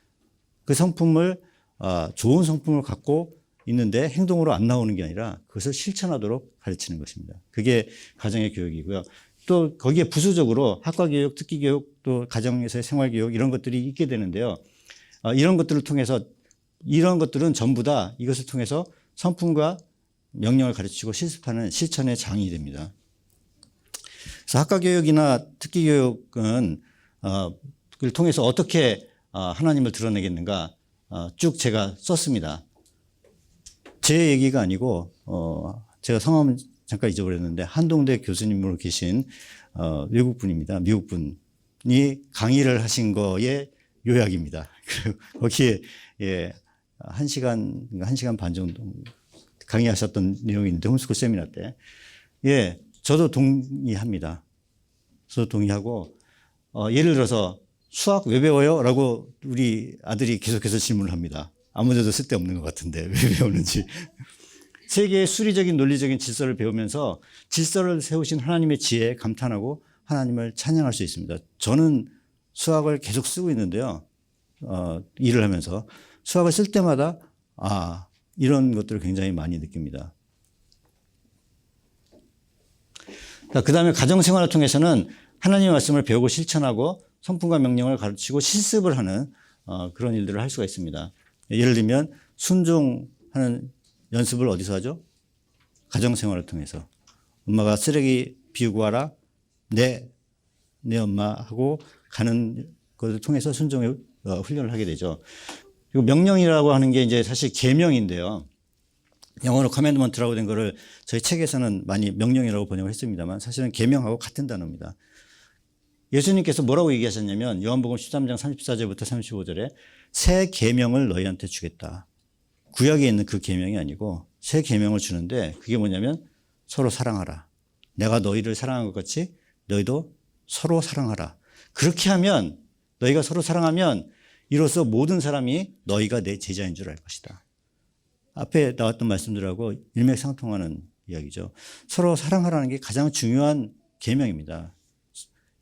그 성품을 좋은 성품을 갖고 있는데 행동으로 안 나오는 게 아니라 그것을 실천하도록 가르치는 것입니다. 그게 가정의 교육이고요. 또 거기에 부수적으로 학과교육, 특기교육, 또 가정에서의 생활교육 이런 것들이 있게 되는데요. 이런 것들을 통해서 이런 것들은 전부 다 이것을 통해서 성품과 명령을 가르치고 실습하는 실천의 장이 됩니다. 그래서 학과교육이나 특기교육은 그걸 통해서 어떻게 하나님을 드러내겠는가 쭉 제가 썼습니다. 제 얘기가 아니고 제가 성함은 잠깐 잊어버렸는데 한동대 교수님으로 계신 외국분입니다. 미국분이 강의를 하신 거의 요약입니다. 거기에 1시간 반 정도 강의하셨던 내용이 있는데 홈스쿨 세미나 때 저도 동의합니다. 저도 동의하고 예를 들어서 수학 왜 배워요? 라고 우리 아들이 계속해서 질문을 합니다. 아무 데도 쓸데없는 것 같은데 왜 배우는지. 세계의 수리적인 논리적인 질서를 배우면서 질서를 세우신 하나님의 지혜에 감탄하고 하나님을 찬양할 수 있습니다. 저는 수학을 계속 쓰고 있는데요. 일을 하면서 수학을 쓸 때마다 이런 것들을 굉장히 많이 느낍니다. 그 다음에 가정생활을 통해서는 하나님의 말씀을 배우고 실천하고 성품과 명령을 가르치고 실습을 하는 그런 일들을 할 수가 있습니다. 예를 들면 순종하는 연습을 어디서 하죠? 가정생활을 통해서. 엄마가 쓰레기 비우고 와라. 네 엄마하고 가는 것을 통해서 순종의 훈련을 하게 되죠. 그리고 명령이라고 하는 게 이제 사실 계명인데요. 영어로 커맨드먼트라고 된 거를 저희 책에서는 많이 명령이라고 번역을 했습니다만 사실은 계명하고 같은 단어입니다. 예수님께서 뭐라고 얘기하셨냐면 요한복음 13장 34절부터 35절에 새 계명을 너희한테 주겠다. 구약에 있는 그 계명이 아니고 새 계명을 주는데 그게 뭐냐면 서로 사랑하라. 내가 너희를 사랑한 것 같이 너희도 서로 사랑하라. 그렇게 하면 너희가 서로 사랑하면 이로써 모든 사람이 너희가 내 제자인 줄 알 것이다. 앞에 나왔던 말씀들하고 일맥상통하는 이야기죠. 서로 사랑하라는 게 가장 중요한 계명입니다.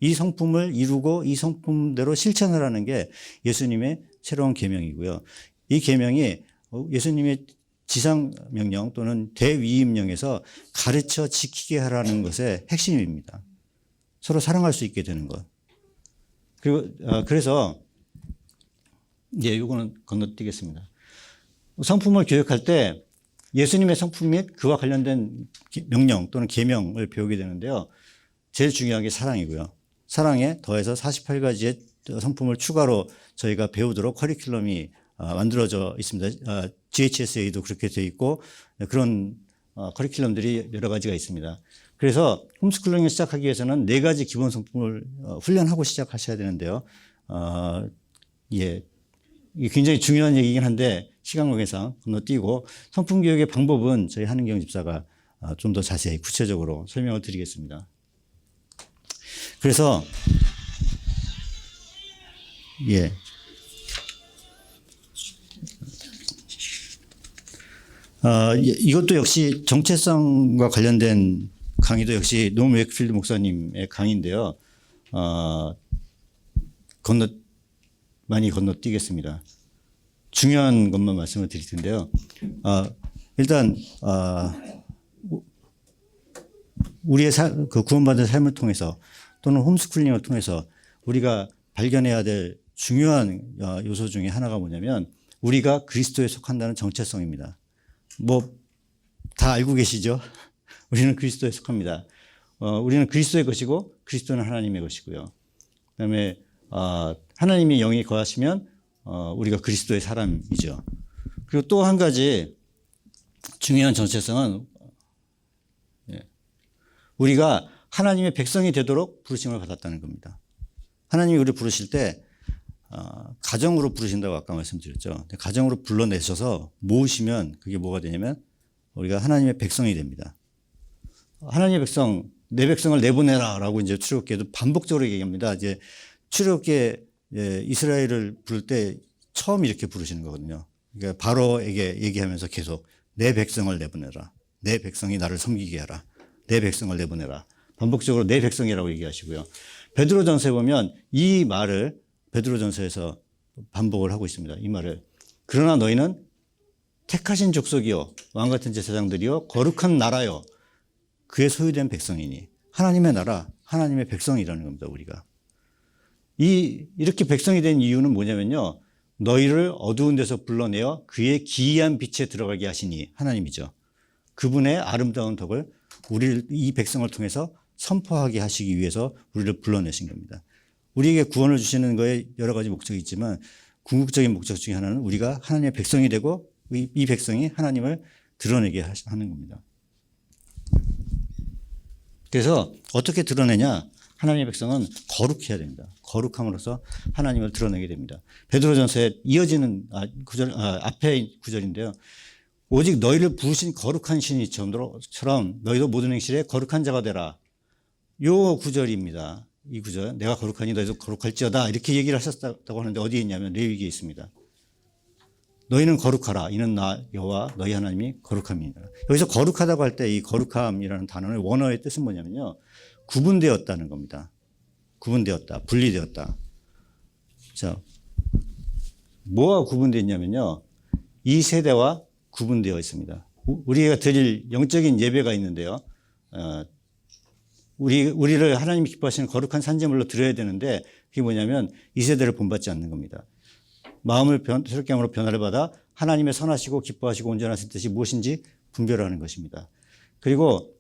이 성품을 이루고 이 성품대로 실천하라는 게 예수님의 새로운 계명이고요. 이 계명이 예수님의 지상명령 또는 대위임령에서 가르쳐 지키게 하라는 것의 핵심입니다. 서로 사랑할 수 있게 되는 것. 그리고 그래서 이거는 건너뛰겠습니다. 성품을 교육할 때 예수님의 성품 및 그와 관련된 명령 또는 계명을 배우게 되는데요. 제일 중요한 게 사랑이고요. 사랑에 더해서 48가지의 성품을 추가로 저희가 배우도록 커리큘럼이 만들어져 있습니다. GHSA도 그렇게 되어 있고 그런 커리큘럼들이 여러 가지가 있습니다. 그래서 홈스쿨링을 시작하기 위해서는 4가지 기본 성품을 훈련하고 시작하셔야 되는데요. 예. 이게 굉장히 중요한 얘기긴 한데 시간 관계상 건너뛰고 성품 교육의 방법은 저희 한은경 집사가 좀 더 자세히 구체적으로 설명을 드리겠습니다. 그래서 예. 이것도 역시 정체성과 관련된 강의도 역시 노 웨이크필드 목사님의 강의인데요. 많이 건너뛰겠습니다. 중요한 것만 말씀을 드릴 텐데요. 일단 우리의 그 구원받은 삶을 통해서 또는 홈스쿨링을 통해서 우리가 발견해야 될 중요한 요소 중에 하나가 뭐냐면 우리가 그리스도에 속한다는 정체성입니다. 뭐 다 알고 계시죠? 우리는 그리스도에 속합니다. 우리는 그리스도의 것이고 그리스도는 하나님의 것이고요. 그다음에 하나님이 영이 거하시면 우리가 그리스도의 사람이죠. 그리고 또 한 가지 중요한 정체성은 우리가 하나님의 백성이 되도록 부르심을 받았다는 겁니다. 하나님이 우리를 부르실 때 가정으로 부르신다고 아까 말씀드렸죠. 가정으로 불러내셔서 모으시면 그게 뭐가 되냐면 우리가 하나님의 백성이 됩니다. 하나님의 백성, 내 백성을 내보내라 라고 이제 출애굽기에도 반복적으로 얘기합니다. 이제 출애굽기에 이스라엘을 부를 때 처음 이렇게 부르시는 거거든요. 그러니까 바로에게 얘기하면서 계속 내 백성을 내보내라. 내 백성이 나를 섬기게 하라. 내 백성을 내보내라. 반복적으로 내 백성이라고 얘기하시고요. 베드로전서에 보면 이 말을 베드로전서에서 반복을 하고 있습니다. 이 말을. 그러나 너희는 택하신 족속이요 왕같은 제사장들이요 거룩한 나라요 그의 소유된 백성이니 하나님의 나라 하나님의 백성이라는 겁니다. 우리가 이렇게 백성이 된 이유는 뭐냐면요, 너희를 어두운 데서 불러내어 그의 기이한 빛에 들어가게 하시니 하나님이죠. 그분의 아름다운 덕을 이 백성을 통해서 선포하게 하시기 위해서 우리를 불러내신 겁니다. 우리에게 구원을 주시는 거에 여러 가지 목적이 있지만 궁극적인 목적 중에 하나는 우리가 하나님의 백성이 되고 이 백성이 하나님을 드러내게 하는 겁니다. 그래서 어떻게 드러내냐? 하나님의 백성은 거룩해야 됩니다. 거룩함으로써 하나님을 드러내게 됩니다. 베드로전서에 이어지는 앞에 구절인데요. 오직 너희를 부르신 거룩한 신이처럼 너희도 모든 행실에 거룩한 자가 되라. 요 구절입니다. 이 구절. 내가 거룩하니 너희도 거룩할지어다. 이렇게 얘기를 하셨다고 하는데 어디에 있냐면 레위기에 있습니다. 너희는 거룩하라. 이는 나 여호와 너희 하나님이 거룩함이니라. 여기서 거룩하다고 할 때 이 거룩함이라는 단어의 원어의 뜻은 뭐냐면요, 구분되었다는 겁니다. 구분되었다. 분리되었다. 자, 뭐가 구분되어 있냐면요, 이 세대와 구분되어 있습니다. 우리가 드릴 영적인 예배가 있는데요. 우리를 하나님이 기뻐하시는 거룩한 산제물로 드려야 되는데 그게 뭐냐면 이 세대를 본받지 않는 겁니다. 마음을 새롭게 함으로 변화를 받아 하나님의 선하시고 기뻐하시고 온전하신 뜻이 무엇인지 분별하는 것입니다. 그리고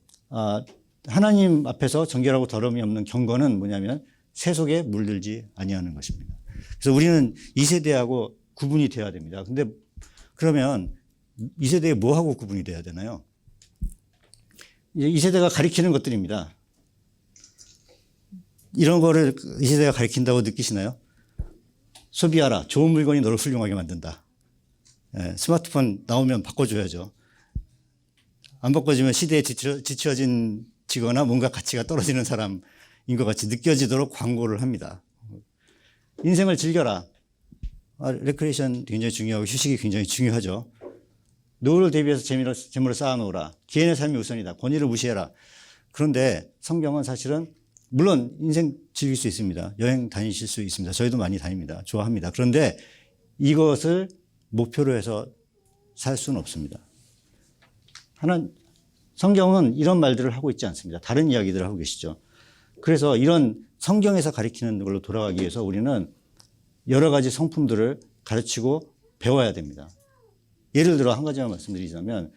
하나님 앞에서 정결하고 더러움이 없는 경건은 뭐냐면 세속에 물들지 아니하는 것입니다. 그래서 우리는 이 세대하고 구분이 돼야 됩니다. 근데 그러면 이 세대에 뭐하고 구분이 돼야 되나요? 이 세대가 가리키는 것들입니다. 이런 거를 이 세대가 가리킨다고 느끼시나요? 소비하라. 좋은 물건이 너를 훌륭하게 만든다. 스마트폰 나오면 바꿔줘야죠. 안 바꿔주면 시대에 지쳐지거나 뭔가 가치가 떨어지는 사람인 것 같이 느껴지도록 광고를 합니다. 인생을 즐겨라. 레크레이션 굉장히 중요하고 휴식이 굉장히 중요하죠. 노후를 대비해서 재물을 쌓아놓으라. 개인의 삶이 우선이다. 권위를 무시해라. 그런데 성경은 사실은 물론 인생 즐길 수 있습니다. 여행 다니실 수 있습니다. 저희도 많이 다닙니다. 좋아합니다. 그런데 이것을 목표로 해서 살 수는 없습니다. 성경은 이런 말들을 하고 있지 않습니다. 다른 이야기들을 하고 계시죠. 그래서 이런 성경에서 가리키는 걸로 돌아가기 위해서 우리는 여러 가지 성품들을 가르치고 배워야 됩니다. 예를 들어 한 가지만 말씀드리자면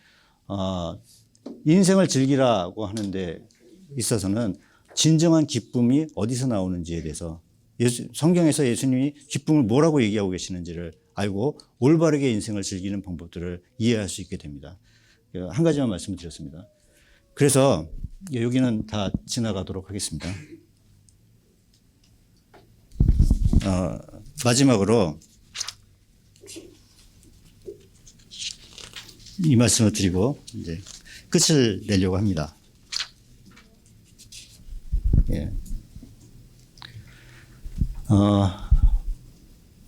인생을 즐기라고 하는 데 있어서는 진정한 기쁨이 어디서 나오는지에 대해서 성경에서 예수님이 기쁨을 뭐라고 얘기하고 계시는지를 알고 올바르게 인생을 즐기는 방법들을 이해할 수 있게 됩니다. 한 가지만 말씀을 드렸습니다. 그래서 여기는 다 지나가도록 하겠습니다. 마지막으로 이 말씀을 드리고 이제 끝을 내려고 합니다. 예.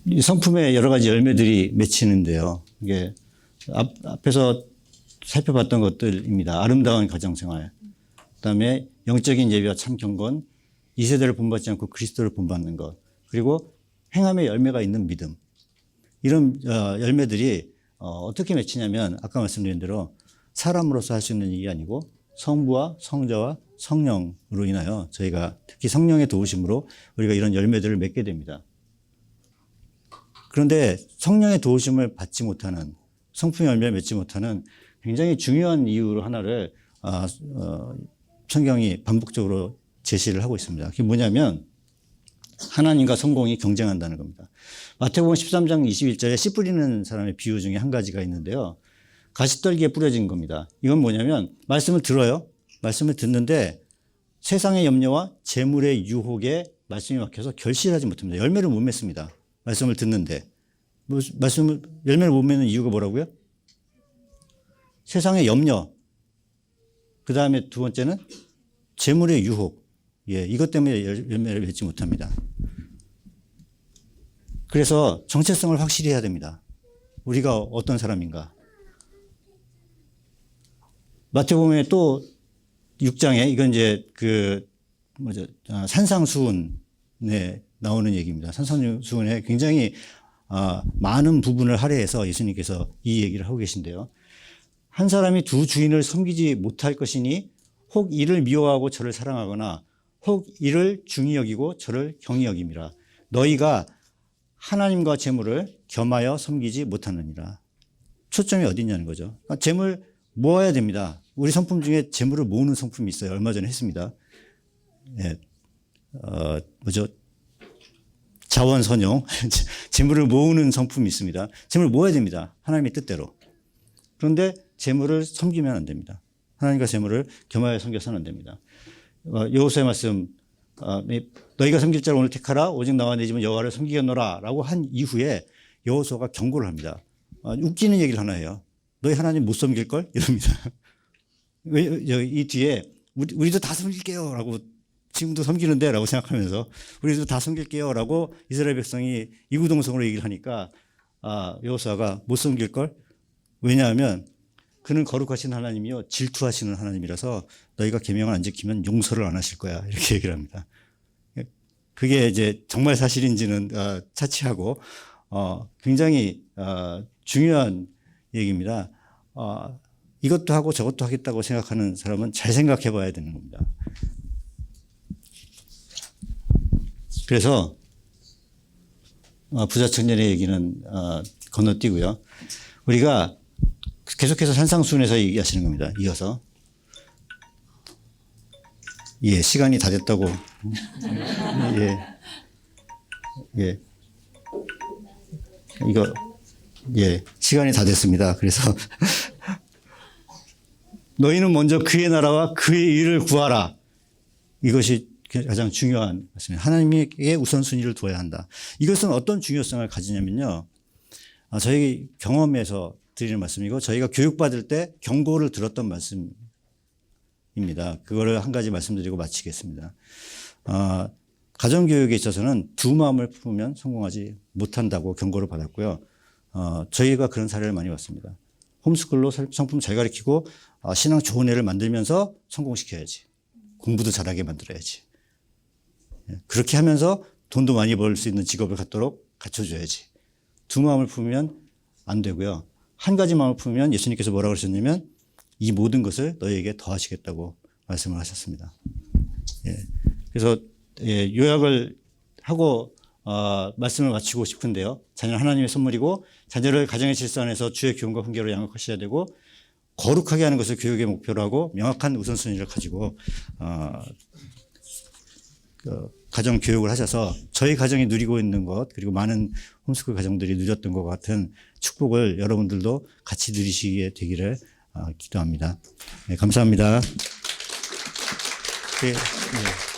이 성품에 여러 가지 열매들이 맺히는데요. 이게 앞에서 살펴봤던 것들입니다. 아름다운 가정생활, 그다음에 영적인 예배와 참 경건, 이 세대를 본받지 않고 그리스도를 본받는 것, 그리고 행함의 열매가 있는 믿음. 이런 열매들이 어떻게 맺히냐면 아까 말씀드린 대로 사람으로서 할 수 있는 일이 아니고 성부와 성자와 성령으로 인하여 저희가 특히 성령의 도우심으로 우리가 이런 열매들을 맺게 됩니다. 그런데 성령의 도우심을 받지 못하는, 성품의 열매를 맺지 못하는 굉장히 중요한 이유 하나를 성경이 반복적으로 제시를 하고 있습니다. 그게 뭐냐면 하나님과 성공이 경쟁한다는 겁니다. 마태복음 13장 21절에 씨 뿌리는 사람의 비유 중에 한 가지가 있는데요. 가시떨기에 뿌려진 겁니다. 이건 뭐냐면 말씀을 들어요. 말씀을 듣는데 세상의 염려와 재물의 유혹에 말씀이 막혀서 결실하지 못합니다. 열매를 못 맺습니다. 말씀을 듣는데. 열매를 못 맺는 이유가 뭐라고요? 세상의 염려. 그 다음에 두 번째는 재물의 유혹. 예, 이것 때문에 열매를 맺지 못합니다. 그래서 정체성을 확실히 해야 됩니다. 우리가 어떤 사람인가. 마태복음에 또 6장에 이건 이제 산상수훈에 나오는 얘기입니다. 산상수훈에 굉장히 많은 부분을 할애해서 예수님께서 이 얘기를 하고 계신데요. 한 사람이 두 주인을 섬기지 못할 것이니 혹 이를 미워하고 저를 사랑하거나 혹 이를 중히 여기고 저를 경히 여김이라. 너희가 하나님과 재물을 겸하여 섬기지 못하느니라. 초점이 어디 있냐는 거죠. 재물 모아야 됩니다. 우리 성품 중에 재물을 모으는 성품이 있어요. 얼마 전에 했습니다. 예, 자원선용. 재물을 모으는 성품이 있습니다. 재물을 모아야 됩니다. 하나님의 뜻대로. 그런데 재물을 섬기면 안 됩니다. 하나님과 재물을 겸하여 섬겨서는 안 됩니다. 여호수아의 말씀, 너희가 섬길 자를 오늘 택하라. 오직 나와 내 집은 여호와를 섬기겠노라. 라고 한 이후에 여호수아가 경고를 합니다. 웃기는 얘기를 하나 해요. 너희 하나님 못 섬길걸? 이럽니다. 이 뒤에 우리도 다 섬길게요. 라고 지금도 섬기는데 라고 생각하면서 우리도 다 섬길게요. 라고 이스라엘 백성이 이구동성으로 얘기를 하니까 여호수아가 못 섬길걸? 왜냐하면 그는 거룩하신 하나님이요 질투하시는 하나님이라서 너희가 계명을 안 지키면 용서를 안 하실 거야. 이렇게 얘기를 합니다. 그게 이제 정말 사실인지는 차치하고 굉장히 중요한 얘기입니다. 이것도 하고 저것도 하겠다고 생각하는 사람은 잘 생각해 봐야 되는 겁니다. 그래서 부자 청년의 얘기는 건너뛰고요. 우리가 계속해서 산상수훈에서 얘기하시는 겁니다. 이어서. 예, 시간이 다 됐다고. 예. 시간이 다 됐습니다. 그래서 너희는 먼저 그의 나라와 그의 일을 구하라. 이것이 가장 중요한 말씀입니다. 하나님에게 우선순위를 두어야 한다. 이것은 어떤 중요성을 가지냐면요. 저희 경험에서 드리는 말씀이고 저희가 교육받을 때 경고를 들었던 말씀입니다. 그거를 한 가지 말씀드리고 마치겠습니다. 가정교육에 있어서는 두 마음을 품으면 성공하지 못한다고 경고를 받았고요. 저희가 그런 사례를 많이 봤습니다. 홈스쿨로 성품 잘 가르치고 신앙 좋은 애를 만들면서 성공시켜야지. 공부도 잘하게 만들어야지. 그렇게 하면서 돈도 많이 벌 수 있는 직업을 갖도록 갖춰줘야지. 두 마음을 품으면 안 되고요. 한 가지 마음을 품으면 예수님께서 뭐라고 그러셨냐면 이 모든 것을 너희에게 더하시겠다고 말씀을 하셨습니다. 그래서 요약을 하고 말씀을 마치고 싶은데요. 자녀는 하나님의 선물이고 자녀를 가정의 질서 안에서 주의 교훈과 훈계로 양육하셔야 되고 거룩하게 하는 것을 교육의 목표로 하고 명확한 우선순위를 가지고 가정 교육을 하셔서 저희 가정이 누리고 있는 것 그리고 많은 홈스쿨 가정들이 누렸던 것 같은 축복을 여러분들도 같이 누리시게 되기를 기도합니다. 네, 감사합니다. 네, 네.